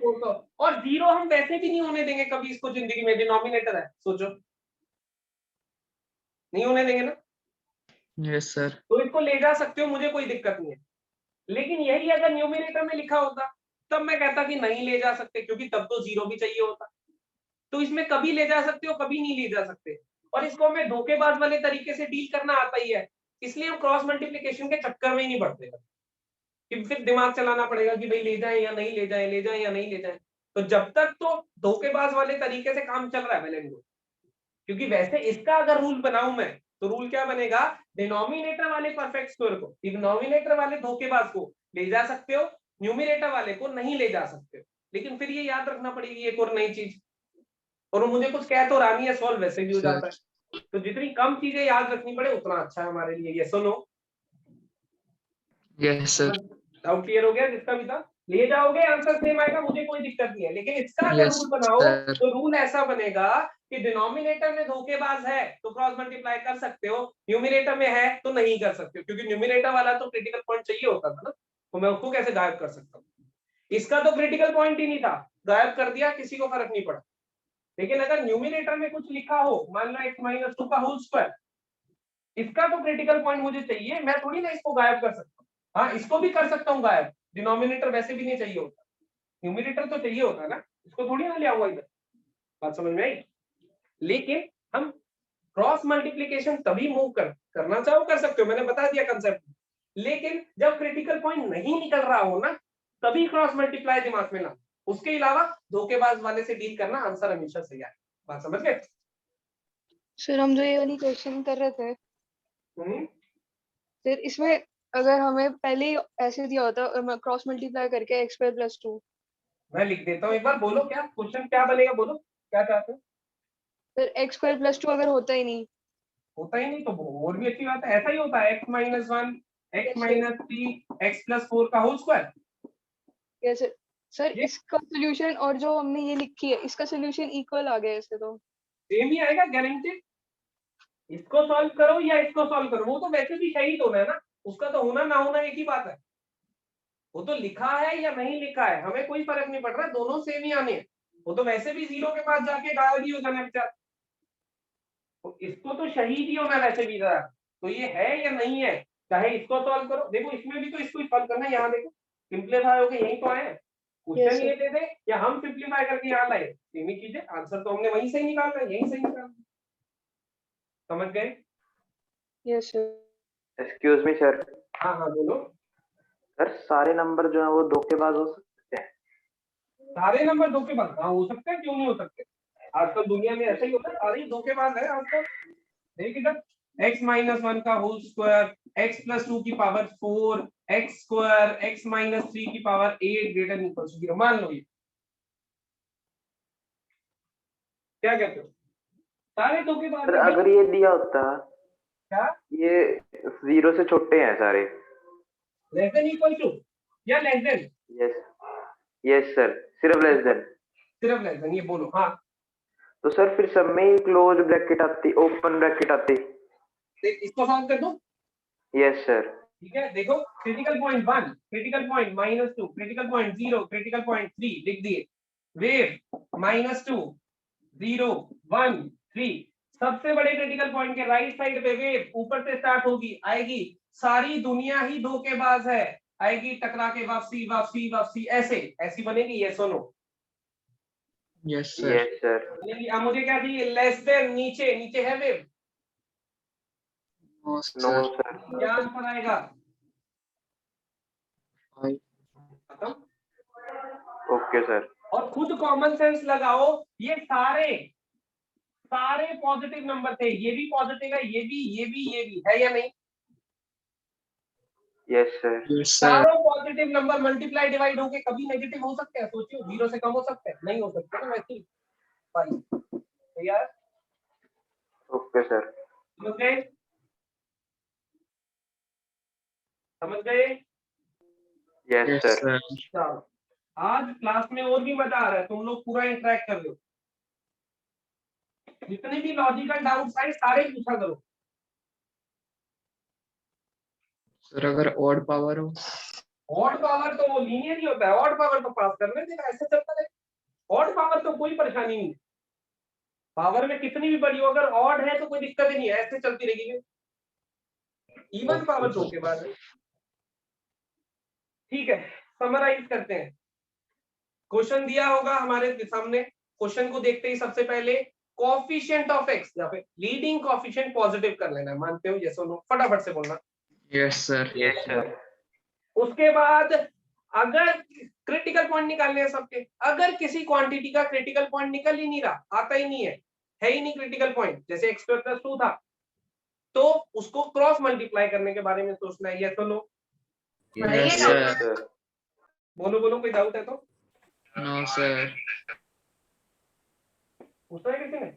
और 0 हम वैसे भी नहीं होने देंगे कभी इसको जिंदगी में, डिनोमिनेटर है, सोचो नहीं होने देंगे ना। Yes sir. तो इसको ले जा सकते हो, मुझे कोई दिक्कत नहीं है। लेकिन यही अगर न्यूमिनेटर में लिखा होता तब मैं कहता कि नहीं ले जा सकते, क्योंकि तब तो 0 भी चाहिए होता। तो इसमें कभी ले जा सकते हो, कभी नहीं ले जा सकते। और इसको हमें धोखेबाज वाले तरीके से डील करना आता ही है, इसलिए हम क्रॉस मल्टीप्लिकेशन के चक्कर में ही नहीं पड़ते कि फिर दिमाग चलाना पड़ेगा कि भाई ले जाएं या नहीं ले जाएं, ले जाएं या नहीं ले जाएं। तो जब तक तो धोखेबाज वाले तरीके से काम चल रहा है वेल एंड गुड। क्योंकि वैसे इसका अगर रूल बनाऊं मैं तो रूल क्या बनेगा? डिनोमिनेटर वाले परफेक्ट स्क्वायर को, डिनोमिनेटर वाले धोखेबाज को ले जा सकते हो, न्यूमिनेटर वाले को नहीं ले जा सकते हो। लेकिन फिर ये याद रखना पड़ेगी एक और नई चीज, और मुझे कुछ कह तो रानी है, सॉल्व वैसे भी हो जाता है। तो जितनी कम चीजें याद रखनी पड़े उतना अच्छा है हमारे लिए। यस और no? Yes sir. Doubt clear हो गया? जिसका भी था ले जाओगे आंसर सेम आएगा, मुझे कोई दिक्कत नहीं है। लेकिन इसका अगर रूल बनाओ तो रूल ऐसा बनेगा कि डिनोमिनेटर में धोखेबाज है तो क्रॉस मल्टीप्लाई कर सकते हो, न्यूमिनेटर में है तो नहीं कर सकते हो, क्योंकि न्यूमिनेटर वाला तो क्रिटिकल पॉइंट चाहिए होता था ना, तो मैं उसको कैसे गायब कर सकता हूँ? इसका तो क्रिटिकल पॉइंट ही नहीं था, गायब कर दिया, किसी को फर्क नहीं पड़ा। लेकिन अगर न्यूमिनेटर में कुछ लिखा हो, मान लो x-2 का होल स्क्वायर, इसका तो क्रिटिकल पॉइंट मुझे चाहिए, मैं थोड़ी ना इसको गायब कर सकता हूँ। हाँ इसको भी कर सकता हूँ गायब, डिनोमिनेटर वैसे भी नहीं चाहिए होता, न्यूमिनेटर तो चाहिए होता ना, इसको थोड़ी ना ले आऊंगा इधर। बात समझ में आई? लेकिन हम क्रॉस मल्टीप्लिकेशन तभी मूव करना चाहो कर सकते हो, मैंने बता दिया कंसेप्ट। लेकिन जब क्रिटिकल पॉइंट नहीं निकल रहा हो ना, तभी क्रॉस मल्टीप्लाई दिमाग में ला। उसके अलावा धोखेबाज वाले से डील करना, आंसर हमेशा सही आए। बात समझ गए? सर हम जो ये वाली क्वेश्चन कर रहे थे, फिर इसमें अगर हमें पहले ही ऐसे दिया होता क्रॉस मल्टीप्लाई करके x²+2, मैं लिख देता हूँ एक बार, बोलो क्या क्वेश्चन क्या बनेगा, बोलो क्या चाहते हो? फिर x²+2 अगर होता ही नहीं तो और भी अच्छी बात है, ऐसा ही होता है x-1 x-3 x+4 का होल स्क्वायर। कैसे सर? इसका सोल्यूशन और जो हमने ये लिखी है इसका सोल्यूशन इक्वल आ गया, इससे तो सेम ही आएगा गारंटेड। इसको सॉल्व करो या इसको सॉल्व करो, वो तो वैसे भी सही तो है ना, उसका तो होना ना होना एक ही बात है। वो तो लिखा है या नहीं लिखा है हमें कोई फर्क नहीं पड़ रहा, दोनों सेम ही आने हैं। वो तो वैसे भी 0 के पास जाके गायब ही हो जाना बेचारा, तो इसको तो शहीद ही होना वैसे भी जरा। तो ये है या नहीं है, चाहे इसको सॉल्व करो, देखो इसमें भी तो इसको ही सॉल्व करना है। यहाँ देखो सिंप्लीफाई होके यही तो आए, क्वेश्चन ये दे दे या हम सिंप्लीफाई करके यहाँ लाए, सेम ही चीज है, आंसर तो हमने वहीं से ही निकालना है, यहीं से ही निकालना है। समझ गए? Yes sir. Excuse me sir. हाँ हाँ बोलो। सर सारे नंबर जो है वो धोखेबाज हो सकते हैं? सारे नंबर धोखेबाज हाँ हो सकते हैं, क्यों नहीं हो सकते, आजकल दुनिया में ऐसा ही होता है, सारे ही धोखेबाज है आजकल। देख इधर x-1 का होल स्क्वायर, x + 2 की पावर 4, x स्क्वायर, x - 3 की power 8 greater than equal to 0। मान लो ये क्या कहते हो, सारे धोखेबाज सर हैं। अगर ये दिया होता क्या ये 0 से छोटे हैं सारे? लेस देन इक्वल टू या less than? Yes yes sir, सिर्फ लेस देन। सिर्फ लेस देन, ये बोलो हाँ। तो सर फिर सब में ही क्लोज ब्रैकेट आती, ओपन ब्रैकेट आती। इसको सॉल्व कर दो। Yes sir. ठीक है, देखो critical point 1, critical point -2, critical point 0, critical point 3 लिख दिए। वेव -2, 0, 1, 3, सबसे बड़े क्रिटिकल पॉइंट के राइट साइड पे वेव ऊपर से स्टार्ट होगी, आएगी, सारी दुनिया ही धोखेबाज है, आएगी टकरा के वापसी वापसी वापसी, ऐसे ऐसी बनेगी। यस और no? Yes sir. Yes sir. बनेगी। अब मुझे क्या चाहिए, लेस देन, नीचे नीचे है wave, no no sir. Sir. क्या आंसर आएगा? खत्म। Okay sir. और खुद कॉमन सेंस लगाओ, ये सारे सारे पॉजिटिव नंबर थे, ये भी पॉजिटिव है, ये भी ये भी ये भी है या नहीं? Yes sir. Yes sir. चारों पॉजिटिव नंबर मल्टीप्लाई डिवाइड होके कभी नेगेटिव हो सकते हैं? सोचियो, 0 से कम हो सकते हैं? नहीं हो सकते ना वैसे ही भाई। तो यार ओके सर। समझ गए? समझ गए? Yes yes sir. सर। चलो, आज क्लास में और भी मजा आ रहा है, तुम लोग पूरा इंटरेक्ट कर रहे हो, जितने भी लॉजिकल डाउट्स आए सारे पूछा करो। सर अगर ऑड पावर हो? ऑड पावर तो वो लीनियर ही होता है, ऑड पावर तो पास करने देना, ऐसे चलता रहे। ऑड पावर तो कोई परेशानी नहीं, पावर में कितनी भी बड़ी हो, अगर ऑड है तो कोई दिक्कत ही नहीं है, ऐसे चलती रहेगी। इवन पावर दो के बाद। ठीक है, समराइज करते हैं। क्वेश्चन दिया होगा हमारे सामने, क्वेश्चन को देखते ही सबसे पहले कोएफिशिएंट ऑफ x या फिर लीडिंग कोएफिशिएंट पॉजिटिव कर लेना, मानते हो? यस और नो? फटाफट से बोलना। Yes sir. Yes sir. उसके बाद अगर क्रिटिकल पॉइंट निकालने हैं सबके, अगर किसी क्वांटिटी का क्रिटिकल पॉइंट निकल ही नहीं रहा, आता ही नहीं है ही नहीं क्रिटिकल पॉइंट, जैसे x² + 2 था, तो उसको क्रॉस मल्टीप्लाई करने के बारे में सोचना है। यस और नो? Yes sir. बोलो बोलो, कोई डाउट है तो? No sir. पूछा है किसी ने?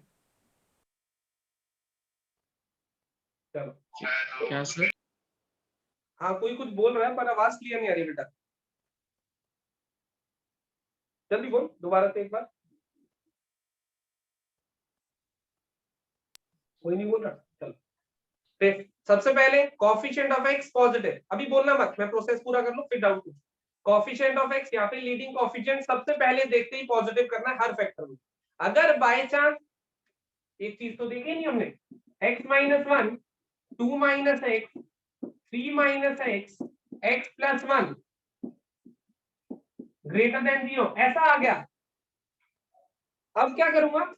चलो, क्या सर? हाँ कोई कुछ बोल रहा है पर आवाज क्लियर नहीं आ रही बेटा, जल्दी बोल दोबारा से एक बार। कोई नहीं बोल रहा, चलो। फिर सबसे पहले कोएफिशिएंट ऑफ x पॉजिटिव, अभी बोलना मत, मैं प्रोसेस पूरा कर लूं फिर डाउट पूछ। कोएफिशिएंट ऑफ x या फिर लीडिंग कोएफिशिएंट सबसे पहले देखते ही पॉजिटिव करना है हर फैक्टर में। अगर बाय चांस, एक चीज तो देखी नहीं हमने, x - 1, 2 - x, 3 - x, x + 1 greater than 0, ऐसा आ गया। अब क्या करूंगा,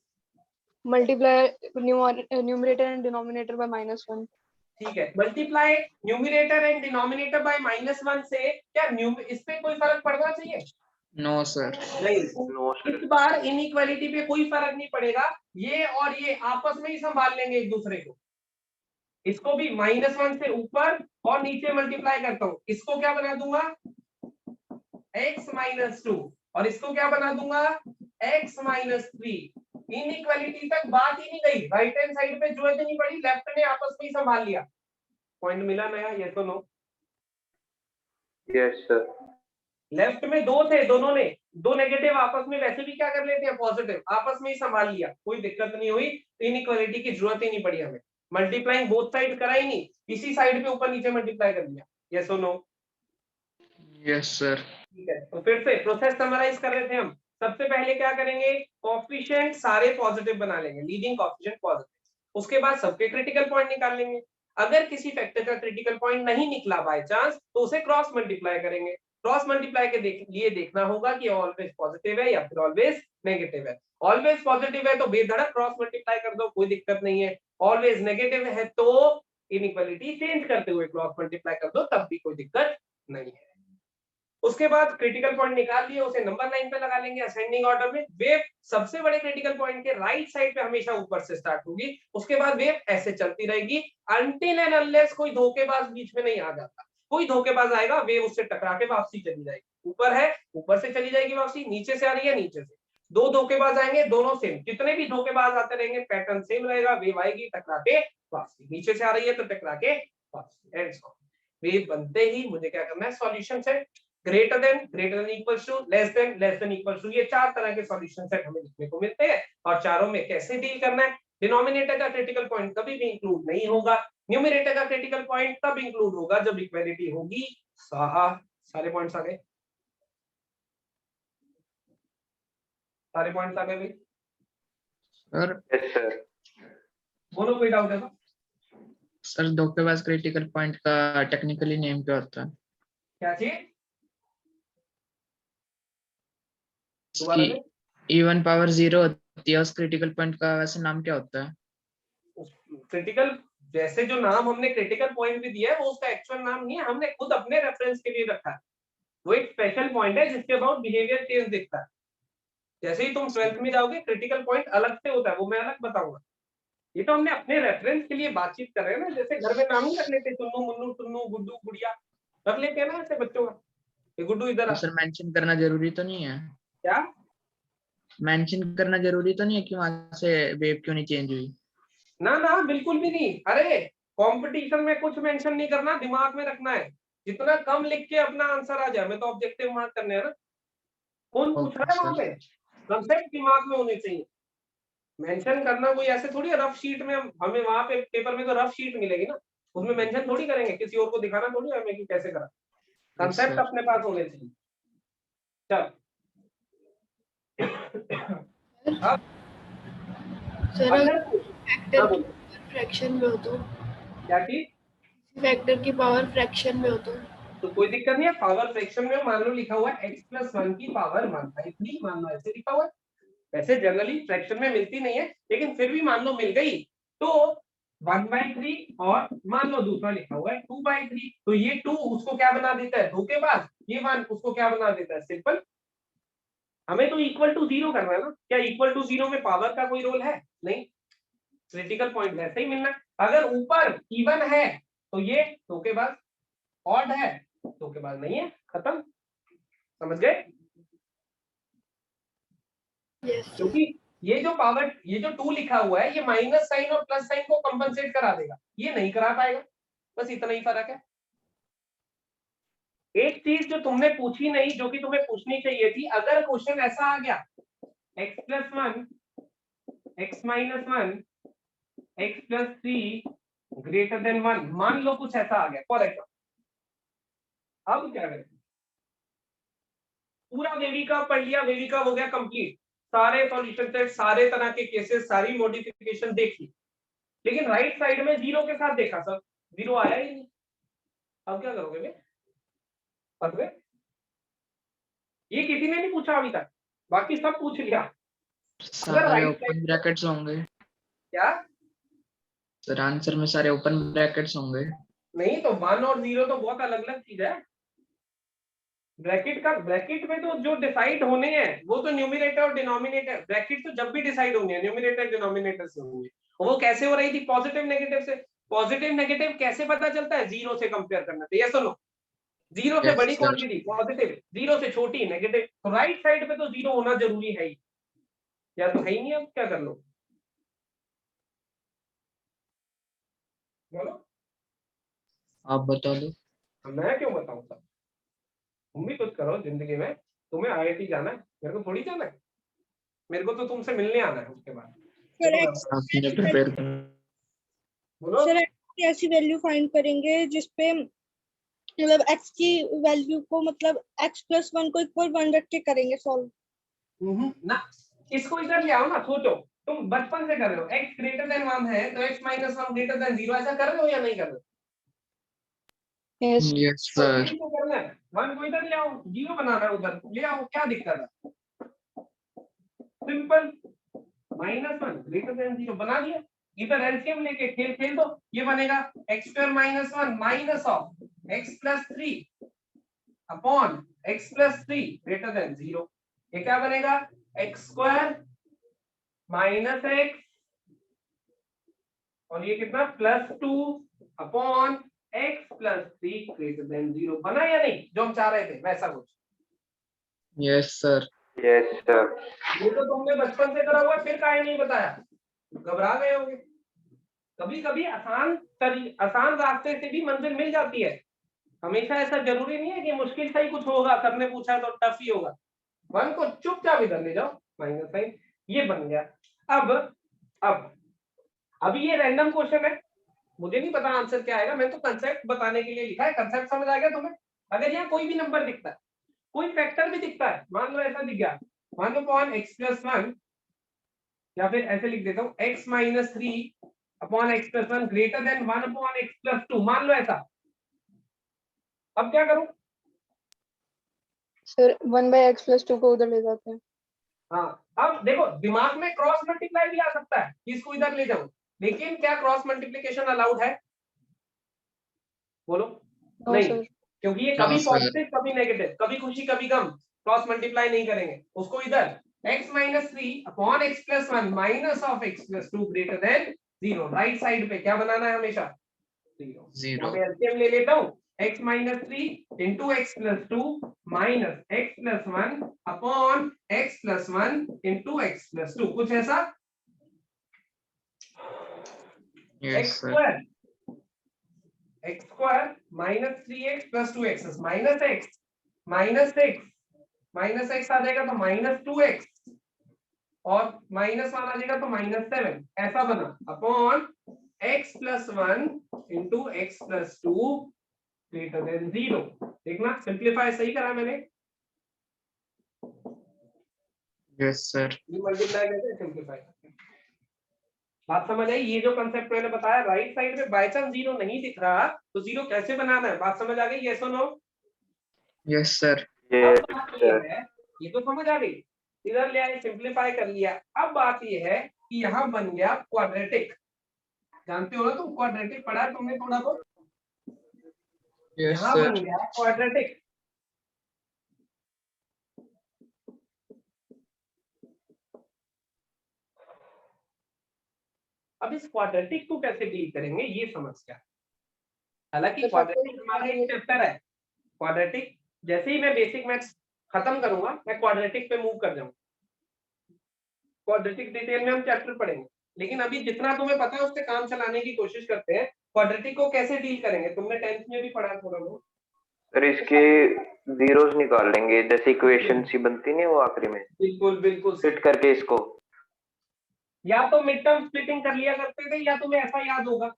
multiply numerator and denominator by -1। ठीक है, multiply numerator and denominator by -1 से क्या इस पे कोई फर्क पड़ना चाहिए? No sir. नहीं, नो सर। इस बार इनइक्वालिटी पे कोई फर्क नहीं पड़ेगा, ये और ये आपस में ही संभाल लेंगे एक दूसरे को। इसको भी -1 से ऊपर और नीचे मल्टीप्लाई करता हूं, इसको क्या बना दूंगा x - 2 और इसको क्या बना दूंगा x - 3। इनइक्वालिटी तक बात ही नहीं गई, राइट हैंड साइड पे जरूरत ही नहीं पड़ी, लेफ्ट ने आपस में ही संभाल लिया। पॉइंट मिला नया? ये तो नो? Yes sir. लेफ्ट में दो थे, दोनों ने दो नेगेटिव आपस में वैसे भी क्या कर लेते हैं, पॉजिटिव, आपस में ही संभाल लिया, कोई दिक्कत नहीं हुई, इनइक्वालिटी की जरूरत ही नहीं पड़ी हमें, मल्टीप्लाइंग बोथ साइड करा ही नहीं, इसी साइड पे ऊपर नीचे मल्टीप्लाई कर दिया। यस और नो? Yes sir. ठीक है, तो फिर से प्रोसेस समराइज कर रहे थे हम। सबसे पहले क्या करेंगे, कोएफिशिएंट सारे पॉजिटिव बना लेंगे, लीडिंग कोएफिशिएंट पॉजिटिव। उसके बाद सबके क्रिटिकल पॉइंट निकाल लेंगे। अगर किसी फैक्टर का क्रिटिकल पॉइंट नहीं निकला बाय चांस, तो उसे क्रॉस मल्टीप्लाई करेंगे। क्रॉस मल्टीप्लाई के लिए देखना होगा कि ऑलवेज पॉजिटिव है या फिर ऑलवेज नेगेटिव है। ऑलवेज पॉजिटिव है तो बेधड़क क्रॉस मल्टीप्लाई कर दो, कोई दिक्कत नहीं है। ऑलवेज नेगेटिव है तो इनइक्वालिटी चेंज करते हुए क्रॉस मल्टीप्लाई कर दो, तब भी कोई दिक्कत नहीं है। उसके बाद क्रिटिकल पॉइंट निकाल लिए, उसे नंबर 9 पे लगा लेंगे असेंडिंग ऑर्डर में। वेव सबसे बड़े क्रिटिकल पॉइंट के राइट साइड पे हमेशा ऊपर से स्टार्ट होगी, उसके बाद वेव ऐसे चलती रहेगी अनटिल एंड अनलेस कोई धोखेबाज बीच में नहीं आ जाता। कोई धोखेबाज आएगा, वेव उससे टकरा के वापसी चली जाएगी। ऊपर है, ऊपर से चली जाएगी वापसी, नीचे से आ रही है, नीचे से। दो धोखेबाज आएंगे, दोनों सेम। जितने भी धोखेबाज आते रहेंगे पैटर्न सेम रहेगा, वेव आएगी टकरा के वापसी, नीचे से आ रही है तो टकरा के वापसी। एंड सो वेव बनते ही मुझे क्या करना है, solution set greater than equals to less than equals to, ये चार तरह के सॉल्यूशन सेट हमें लिखने को मिलते हैं। और चारों में कैसे डील करना है, डिनोमिनेटर का क्रिटिकल पॉइंट कभी भी इंक्लूड नहीं होगा, न्यूमरेटर का क्रिटिकल पॉइंट तब इंक्लूड होगा जब इक्वालिटी होगी। सारे पॉइंट्स आ गए, सारे पॉइंट्स आ गए भाई सर। Yes sir. बोलो, कोई डाउट है तो? सर धोखेबाज क्रिटिकल पॉइंट का टेक्निकली नेम क्या होता है? क्या चीज? इवन पावर 0 होती है, उस क्रिटिकल पॉइंट का वैसे नाम क्या होता है? क्रिटिकल, जैसे जो नाम हमने क्रिटिकल पॉइंट भी दिया है वो उसका एक्चुअल नाम नहीं है, हमने खुद अपने रेफरेंस के लिए रखा है। वो एक स्पेशल पॉइंट है जिसके अबाउट बिहेवियर चेंज दिखता है। जैसे ही तुम 12th में जाओगे क्रिटिकल पॉइंट अलग से होता है, वो मैं अलग बताऊंगा। ये तो हमने अपने रेफरेंस के लिए बातचीत कर रहे हैं ना, जैसे घर में नाम नहीं रख लेते, चुन्नू मुन्नू टुन्नू गुड्डू गुड़िया रख लेते हैं ना ऐसे बच्चों का, ये गुड्डू इधर आ। सर मेंशन करना जरूरी तो नहीं है? क्या मेंशन करना जरूरी तो नहीं है कि वहां से वेव क्यों नहीं चेंज हुई? ना ना, बिल्कुल भी नहीं। अरे कंपटीशन में कुछ मेंशन नहीं करना, दिमाग में रखना है। जितना कम लिख के अपना आंसर आ जाए, मैं तो ऑब्जेक्टिव मार्क करने हैं ना। कौन पूछ रहा है वहां पे, कंसेप्ट दिमाग में होने चाहिए। मेंशन करना कोई ऐसे थोड़ी है, रफ शीट में हमें वहां पे पेपर में तो रफ शीट मिलेगी ना, उसमें मेंशन थोड़ी करेंगे, किसी और को दिखाना थोड़ी है हमें कि कैसे करा। कंसेप्ट अपने पास होने चाहिए। चल अब सर अगर फैक्टर फ्रैक्शन में हो तो, क्या चीज, फैक्टर की पावर फ्रैक्शन में हो तो कोई दिक्कत नहीं है। पावर फ्रैक्शन में मान लो लिखा हुआ है x+1 की पावर 1/3, मान लो ऐसे लिखा हुआ है। वैसे जनरली फ्रैक्शन में मिलती नहीं है, लेकिन फिर भी मान लो मिल गई तो 1/3, और मान लो दूसरा लिखा हुआ है 2/3, तो ये 2 उसको क्या बना देता है, धोखेबाज। ये 1 उसको क्या बना देता है, सिंपल। हमें तो इक्वल टू 0 करना है ना। क्या इक्वल टू 0 में पावर का कोई रोल है? नहीं, क्रिटिकल पॉइंट वैसे ही मिलना है। अगर ऊपर इवन है तो ये धोखेबाज, ऑड है धोखेबाज नहीं है, खत्म। समझ गए? क्योंकि ये जो पावर, ये जो 2 लिखा हुआ है, ये माइनस साइन और प्लस साइन को कंपनसेट करा देगा, ये नहीं करा पाएगा। बस इतना ही फर्क है। एक चीज जो तुमने पूछी नहीं, जो कि तुम्हें पूछनी चाहिए थी, अगर क्वेश्चन ऐसा आ गया x+1 x-1 x+3 greater than 1, मान लो कुछ ऐसा आ गया फॉर एग्जाम्पल, अब क्या करें? पूरा वेविका पढ़ लिया, वेविका हो गया कंप्लीट, सारे सॉल्यूशन सेट, सारे तरह के केसेस, सारी मॉडिफिकेशन देख ली, लेकिन राइट साइड में 0 के साथ देखा सर, 0 आया ही नहीं। अब क्या करोगे बे? ये किसी ने नहीं पूछा अभी तक, बाकी सब पूछ लिया। सारे ओपन ब्रैकेट्स होंगे क्या सर? आंसर में सारे ओपन ब्रैकेट्स होंगे? नहीं, तो 1 और 0 तो बहुत अलग अलग चीज है। ब्रैकेट में तो जो डिसाइड होने हैं वो तो न्यूमरेटर और डिनोमिनेटर, ब्रैकेट तो जब भी डिसाइड होंगे न्यूमरेटर डिनोमिनेटर से होंगे। और वो कैसे हो रही थी, पॉजिटिव नेगेटिव से। पॉजिटिव नेगेटिव कैसे पता चलता है? 0 से कंपेयर करना। तो यस और नो, 0 से बड़ी क्वांटिटी पॉजिटिव, 0 से छोटी नेगेटिव, तो राइट साइड पे तो 0 होना जरूरी है ही, या तो है ही नहीं। अब क्या कर लो, बोलो, आप बता दो। मैं क्यों बताऊं सब? तुम भी कुछ करो जिंदगी में। तुम्हें IIT जाना है, मेरे को थोड़ी जाना है। मेरे को तो तुमसे मिलने आना है उसके बाद। सर ऐसी वैल्यू फाइंड करेंगे जिसपे मतलब x की वैल्यू को मतलब x प्लस 1 को इक्वल 1 रख के करेंगे सॉल्व। ना इसको इधर ले आओ ना, सोचो तुम बचपन से कर रहे हो, x ग्रेटर देन 1 है तो x माइनस 1 ग्रेटर देन 0, ऐसा कर रहे हो या नहीं कर रहे हो? यस यस तो सर। यही तो करना है, 1 को इधर ले आओ, 0 बनाना है उधर ले आओ, क्या दिक्कत है? सिंपल, -1 ग्रेटर देन 0 बना दिया, इधर एलसीएम लेके खेल खेल दो, ये बनेगा x² - 1 minus of x plus 3 upon x plus 3 greater than 0, ये क्या बनेगा x² माइनस x और ये कितना +2 upon x plus 3 greater than 0, बना या नहीं? जो हम चाह रहे थे वैसा कुछ। Yes sir. Yes sir. ये तो तुमने बचपन से करा हुआ, फिर काहे नहीं बताया? घबरा गए होगे। कभी कभी आसान रास्ते से भी मंजिल मिल जाती है, हमेशा ऐसा जरूरी नहीं है कि मुश्किल से ही कुछ होगा, सबने पूछा तो टफ ही होगा। 1 को चुपचाप इधर ले जाओ, -साइन, ये बन गया। अब ये रैंडम क्वेश्चन है, मुझे नहीं पता आंसर क्या आएगा, मैं तो कंसेप्ट बताने के लिए लिखा है। कंसेप्ट समझ आ गया तुम्हें? अगर यहाँ कोई भी नंबर दिखता है, कोई फैक्टर भी दिखता है, मान लो ऐसा दिख गया 1 अपॉन x प्लस 1, या फिर ऐसे लिख देता हूँ x minus 3 upon x plus 1 greater then 1 upon x plus 2, मान लो ऐसा। अब क्या करूं? सर 1/x प्लस 2 को उधर ले जाते हैं। हाँ, अब देखो दिमाग में क्रॉस मल्टीप्लाई भी आ सकता है कि इसको इधर ले जाऊं, लेकिन क्या क्रॉस मल्टीप्लिकेशन अलाउड है? बोलो। नो नहीं, सर। क्योंकि ये नो कभी सर। पॉजिटिव कभी नेगेटिव, कभी खुशी कभी गम, क्रॉस मल्टीप्लाई नहीं करेंगे उसको इधर। x minus 3 upon x plus 1 minus of x plus 2 greater than 0, right side पे क्या बनाना है हमेशा? 0। यहाँ पे एलसीएम ले लेता हूँ, x minus 3 into x plus 2 minus x plus 1 upon x plus 1 into x plus 2, कुछ ऐसा। Yes sir. x square minus 3x plus 2x minus x आ जाएगा तो -2x और -1 आ जाएगा तो -7, ऐसा बना upon x plus 1 into x plus 2 greater than 0। देखना सिंप्लीफाई सही करा मैंने। Yes sir. मल्टीप्लाई करके सिंप्लीफाई, बात समझ आई? ये जो कंसेप्ट मैंने बताया, राइट साइड में बाय चांस 0 नहीं दिख रहा तो 0 कैसे बनाना है, बात समझ आ गई? यस और नो? Yes sir. ये तो समझ आ गई, इधर ले आए, सिंप्लीफाई कर लिया। अब बात ये है कि यहाँ बन गया क्वाड्रेटिक, जानते हो ना तुम, क्वाड्रेटिक पढ़ा है तुमने थोड़ा बहुत। यस यहाँ सर। बन गया क्वाड्रेटिक। अब इस क्वाड्रेटिक को कैसे डील करेंगे ये समझ क्या। हालांकि क्वाड्रेटिक हमारा एक चैप्टर है, क्वाड्रेटिक जैसे ही मैं बेसिक मैथ्स खत्म करूंगा मैं क्वाड्रेटिक पे मूव कर जाऊंगा, क्वाड्रेटिक डिटेल में हम चैप्टर पढ़ेंगे, लेकिन अभी जितना तुम्हें पता है उससे काम चलाने की कोशिश करते हैं। क्वाड्रेटिक को कैसे डील करेंगे, तुमने 10th में भी पढ़ा थोड़ा बहुत। सर इसके जीरोस निकाल लेंगे, जैसे इक्वेशन सी बनती नहीं वो आखिरी में, बिल्कुल बिल्कुल फिट करके इसको। या तो मिड टर्म स्प्लिटिंग कर लिया करते थे या तुम्हें ऐसा याद होगा,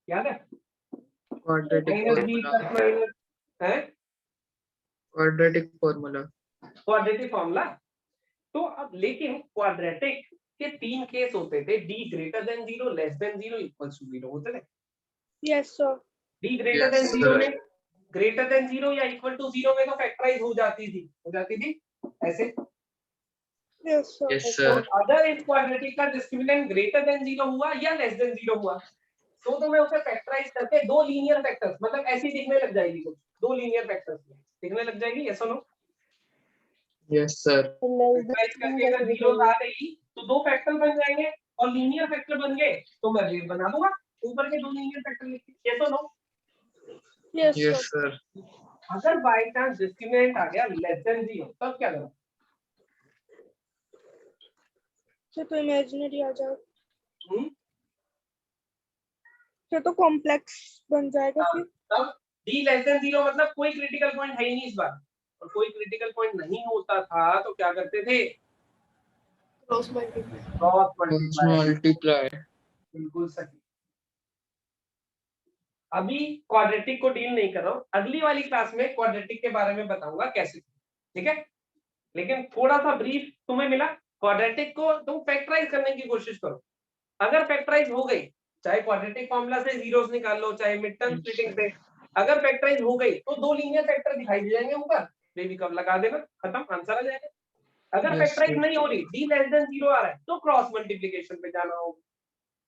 याद है? Quadratic formula. Quadratic formula. तो अब लेकिन क्वाड्रेटिक के 3 केस होते थे, d greater than 0, less than 0, equals to 0 होते थे। Yes sir. d greater than 0 में, ग्रेटर देन 0 या इक्वल टू 0 में तो फैक्टराइज हो जाती थी ऐसे। Yes sir. अगर इस क्वाड्रेटिक का डिस्क्रिमिनेंट ग्रेटर देन 0 हुआ या लेस देन 0 हुआ तो तुम्हें उसे फैक्टराइज करके दो लीनियर फैक्टर्स, मतलब ऐसी दिखने लग जाएगी, कुछ दो लीनियर फैक्टर्स दिखने लग जाएगी, यस और नो? Yes sir. फैक्टराइज करके अगर 0 आ गई तो दो फैक्टर बन जाएंगे और लीनियर फैक्टर बन गए तो मैं रेट बना दूंगा ऊपर के दो लीनियर फैक्टर लिख के, यस और नो? Yes sir. अगर बाय चांस डिस्क्रिमिनेंट आ गया लेस देन 0 तब क्या करूं? तो इमेजिनरी आ जाए तो कॉम्प्लेक्स बन जाएगा फिर। तब d लेस देन 0 मतलब कोई क्रिटिकल पॉइंट है ही नहीं इस बार, और कोई क्रिटिकल पॉइंट नहीं होता था तो क्या करते थे? Cross multiply. मल्टीप्लाई। बिल्कुल सही। अभी क्वाड्रेटिक को डील नहीं कर रहा हूँ, अगली वाली क्लास में क्वाड्रेटिक के बारे में बताऊंगा कैसे, ठीक है। लेकिन थोड़ा सा ब्रीफ तुम्हें मिला। क्वाड्रेटिक को तुम फैक्टराइज करने की कोशिश करो, अगर फैक्टराइज हो गई, चाहे क्वाड्रेटिक फॉर्मूला से जीरोस निकाल लो, चाहे मिड टर्म स्प्लिटिंग से, अगर फैक्टराइज हो गई तो दो लीनियर फैक्टर दिखाई दे जाएंगे ऊपर, बेबी कब लगा देना, खत्म, आंसर आ जाएगा। अगर फैक्टराइज नहीं हो रही, d लेस देन 0 आ रहा है, तो क्रॉस मल्टीप्लिकेशन पे जाना होगा।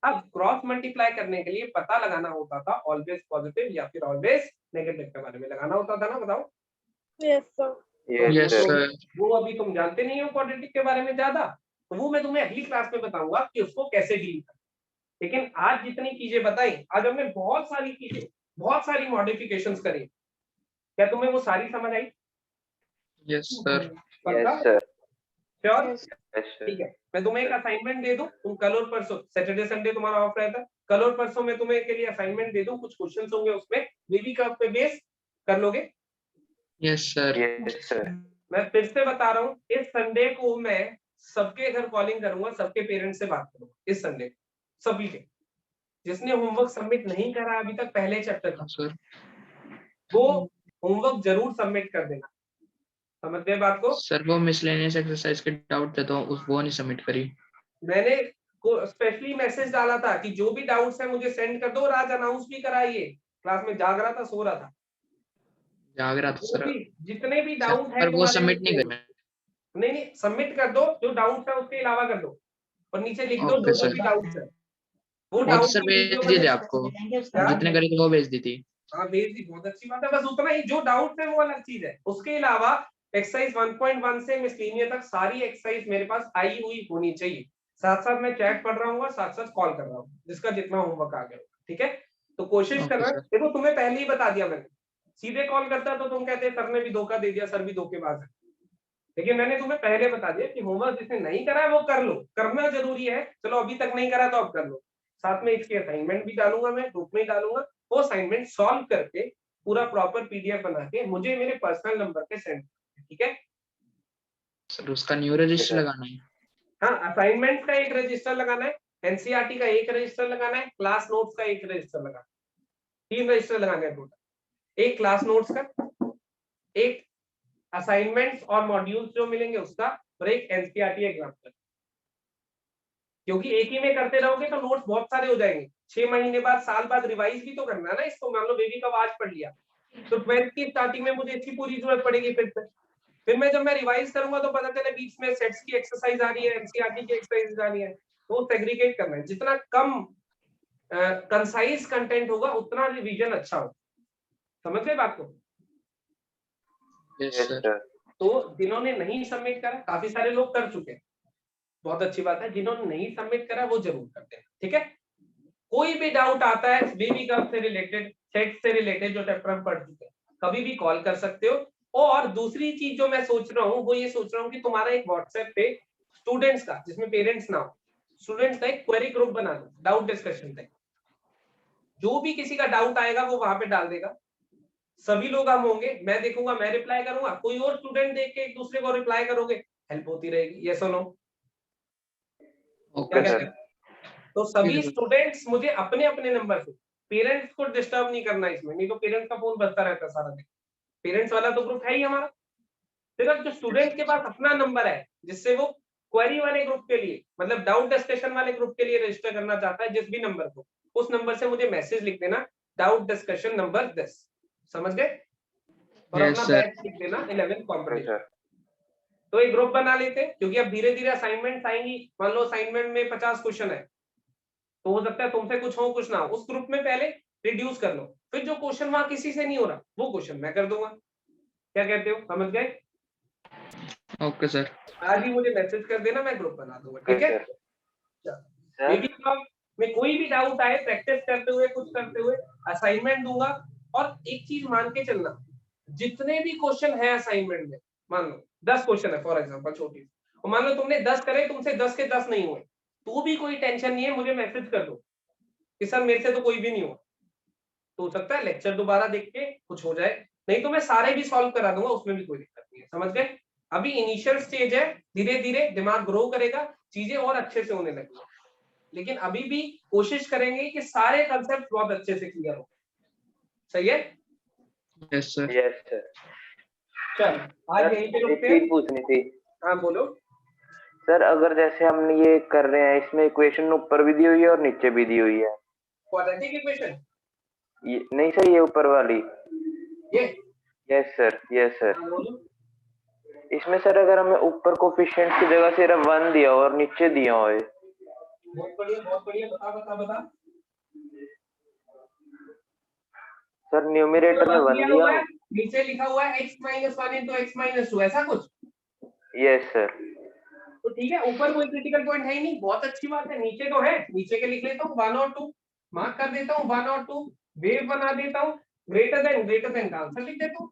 अब क्रॉस मल्टीप्लाई करने के लिए पता लगाना होता था ऑलवेज पॉजिटिव या फिर ऑलवेज नेगेटिव के बारे में लगाना होता था ना, बताओ। Yes sir. Yes sir. वो अभी तुम जानते नहीं हो क्वाड्रेटिक के बारे में ज्यादा, तो वो मैं तुम्हें अगली क्लास में बताऊंगा कि उसको कैसे डील करना। लेकिन आज जितनी चीजें बताई, आज हमने बहुत सारी चीजें, बहुत सारी मॉडिफिकेशंस करी, क्या तुम्हें वो सारी समझ आई? Yes sir. Yes sir. Sure? Yes sir. ठीक है, मैं तुम्हें एक असाइनमेंट दे दूं, तुम कल और परसों, सैटरडे संडे तुम्हारा ऑफ रहता है, कल और परसों मैं तुम्हें के लिए असाइनमेंट दे दूं, कुछ क्वेश्चंस होंगे उसमें, बेबी कर्व पे बेस कर लोगे? Yes sir. Yes sir. मैं फिर से बता रहा हूँ, इस संडे को मैं सबके घर कॉलिंग करूंगा, सबके पेरेंट्स से बात करूंगा इस संडे को, सभी के, जिसने होमवर्क सबमिट नहीं करा अभी तक पहले चैप्टर का, सर वो होमवर्क जरूर सबमिट कर देना। समझ गए बात को? सर वो मिसलेनियस एक्सरसाइज के डाउट थे तो उस वो नहीं सबमिट करी। मैंने को स्पेशली मैसेज डाला था कि जो भी डाउट्स है मुझे सेंड कर दो, और आज अनाउंस भी कराइए, क्लास में जाग रहा था, सो रहा था, जाग रहा था सर। जितने भी डाउट है पर वो तुम्हारे सबमिट नहीं नीचे, कर। नहीं सबमिट कर दो, जो डाउट है उसके अलावा कर दो, और नीचे लिख दो ओके जो सर। भी डाउट्स है, वो वो तो डाउट सर की भेज वीडियो दिए थे मैंने आपको, क्या? जितने करे थे वो भेज दी थी। हाँ भेज दी, बहुत अच्छी बात है, बस उतना ही, जो डाउट है वो अलग चीज है, उसके अलावा एक्सरसाइज 1.1 से मिसलिनियर तक सारी एक्सरसाइज मेरे पास आई हुई होनी चाहिए, साथ साथ मैं चैट पढ़ रहा हूँ, साथ साथ कॉल कर रहा हूँ, जिसका जितना होमवर्क आ गया, ठीक है। तो कोशिश ओके करना, सर। देखो तुम्हें पहले ही बता दिया मैंने, सीधे कॉल करता तो तुम कहते सर ने भी धोखा दे दिया, सर भी धोखेबाज है, लेकिन मैंने तुम्हें पहले बता दिया कि होमवर्क जिसने नहीं करा है वो कर लो, करना जरूरी है, चलो अभी तक नहीं करा तो अब कर लो, साथ में इसके असाइनमेंट भी डालूंगा, मैं ग्रुप में डालूंगा, वो असाइनमेंट सॉल्व करके पूरा प्रॉपर पीडीएफ बना के मुझे मेरे पर्सनल नंबर पे सेंड, ठीक है सर उसका न्यू रजिस्टर लगाना है। हाँ, असाइनमेंट का एक रजिस्टर लगाना है, एनसीईआरटी का एक रजिस्टर लगाना है, क्लास नोट्स का एक रजिस्टर लगाना है, 3 रजिस्टर लगाने हैं टोटल, एक क्लास नोट्स का, एक असाइनमेंट्स और मॉड्यूल्स जो मिलेंगे उसका, और एक एनसीईआरटी एग्जाम का, क्योंकि एक ही में करते रहोगे तो नोट्स बहुत सारे हो जाएंगे, 6 महीने बाद, साल बाद रिवाइज भी तो करना है ना इसको। मान लो बेबी कब आज पढ़ लिया, तो 12th की स्टार्टिंग में मुझे इसकी पूरी जरूरत पड़ेगी, फिर मैं जब मैं रिवाइज करूंगा तो पता चले बीच में सेट्स की एक्सरसाइज आ रही है, एनसीईआरटी की एक्सरसाइज आ रही है, तो सेग्रीगेट करना है, जितना कम कंसाइज कंटेंट होगा उतना रिवीजन अच्छा होगा, समझ गए बात को? Yes sir. तो जिन्होंने नहीं सबमिट करा, काफी सारे लोग कर चुके हैं, बहुत अच्छी बात है, जिन्होंने नहीं सबमिट करा वो जरूर करते हैं, ठीक है। कोई भी डाउट आता है बेबी कर्व से रिलेटेड, सेट से रिलेटेड, जो चैप्टर हम पढ़ चुके हैं, कभी भी कॉल कर सकते हो। और दूसरी चीज जो मैं सोच रहा हूँ वो ये सोच रहा हूँ कि तुम्हारा एक व्हाट्सएप पे स्टूडेंट्स का, जिसमें पेरेंट्स ना हो, स्टूडेंट्स का एक क्वेरी ग्रुप बना दो, डाउट डिस्कशन टाइप, जो भी किसी का डाउट आएगा वो वहां पे डाल देगा, सभी लोग हम होंगे, मैं देखूंगा, मैं रिप्लाई करूंगा, कोई और स्टूडेंट देख के एक दूसरे को रिप्लाई करोगे, हेल्प होती रहेगी, यस और नो? Okay sir. तो सभी स्टूडेंट्स मुझे अपने अपने नंबर से, पेरेंट्स को डिस्टर्ब नहीं करना इसमें, नहीं तो पेरेंट्स का फोन बजता रहता है सारा दिन, पेरेंट्स वाला तो ग्रुप है ही हमारा, सिर्फ जो स्टूडेंट के पास अपना नंबर है जिससे वो क्वेरी वाले ग्रुप के लिए, मतलब डाउट डिस्कशन वाले ग्रुप के लिए रजिस्टर करना चाहता है, जिस भी नंबर को, उस नंबर से मुझे मैसेज लिख देना, डाउट डिस्कशन नंबर 10, समझ गए? और अपना बैच लिख देना 11 कॉम्पिटिशन। तो एक ग्रुप बना लेते हैं, क्योंकि अब धीरे धीरे असाइनमेंट आएंगी, मान लो असाइनमेंट में 50 क्वेश्चन है, तो हो सकता है तुमसे कुछ हो कुछ ना हो, उस ग्रुप में पहले रिड्यूस कर लो, फिर जो क्वेश्चन वहां किसी से नहीं हो रहा वो क्वेश्चन मैं कर दूंगा, क्या कहते हो, समझ गए? Okay sir. आज ही मुझे मैसेज कर देना, मैं ग्रुप बना दूंगा, ठीक है। बेबी कर्व में कोई भी डाउट आए, प्रैक्टिस करते हुए, कुछ करते हुए असाइनमेंट दूंगा, और एक चीज मान के चलना, जितने भी क्वेश्चन है असाइनमेंट में, मान लो 10 क्वेश्चन है फॉर एग्जांपल, छोटी, और मान लो तुमने 10 करे, तुमसे 10 के 10 नहीं हुए, तो भी कोई टेंशन नहीं है, मुझे मैसेज कर दो कि सर मेरे से तो कोई भी नहीं हुआ, तो हो सकता है लेक्चर दोबारा देख के कुछ हो जाए, नहीं तो मैं सारे भी सॉल्व करा दूंगा, उसमें भी कोई दिक्कत नहीं है, समझ गए? अभी इनिशियल स्टेज है, धीरे धीरे दिमाग ग्रो करेगा, चीजें और अच्छे से होने लगेगी, लेकिन अभी भी कोशिश करेंगे कि सारे कंसेप्ट बहुत अच्छे से क्लियर हो, सही है? Yes sir. Yes sir. चल आज यहीं पे एक रुकते हैं। चीज पूछनी थी हाँ बोलो। सर, अगर जैसे हम ये कर रहे हैं, इसमें इक्वेशन ऊपर भी दी हुई है और नीचे भी दी हुई है। Quadratic equation? नहीं सर, ये ऊपर वाली। ये? Yes sir, yes sir. हाँ बोलो। इसमें सर अगर हमें ऊपर कोफिशिएंट की जगह सिर्फ 1 दिया हो और नीचे दिया हो, बहुत बढ़िया बहुत बढ़िया, बता बता बता। सर न्यूमरेटर में 1 दिया हो। नीचे लिखा हुआ है x - 1 into x - 2, ऐसा कुछ? Yes sir. तो ठीक है, ऊपर कोई क्रिटिकल पॉइंट है ही नहीं, बहुत अच्छी बात है। नीचे तो है, नीचे के लिख लेता हूँ 1 और 2, मार्क कर देता हूँ 1 और 2, वेव बना देता हूँ, ग्रेटर देन का आंसर लिख देता हूँ,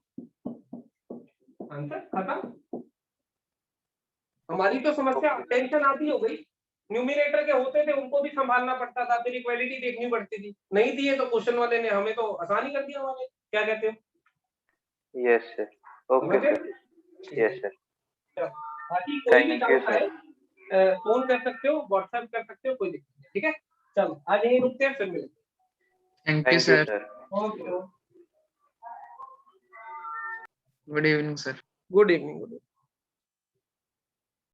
आंसर खत्म। हमारी तो समस्या टेंशन आती हो गई, न्यूमरेटर के होते थे उनको भी संभालना पड़ता था, फिर इक्वालिटी देखनी पड़ती थी, नहीं दिए तो क्वेश्चन वाले ने हमें तो आसानी कर दिया वाले, क्या कहते हो? Yes sir. Okay sir. Yes sir. बाकी कोई भी थैंक यू डाउट आए फोन कर सकते हो, व्हाट्सएप कर सकते हो, कोई दिक्कत नहीं, ठीक है? चलो आज यहीं रुकते हैं, फिर मिलते thank you thank you sir. Sir. हैं। Okay, good evening sir. Good evening.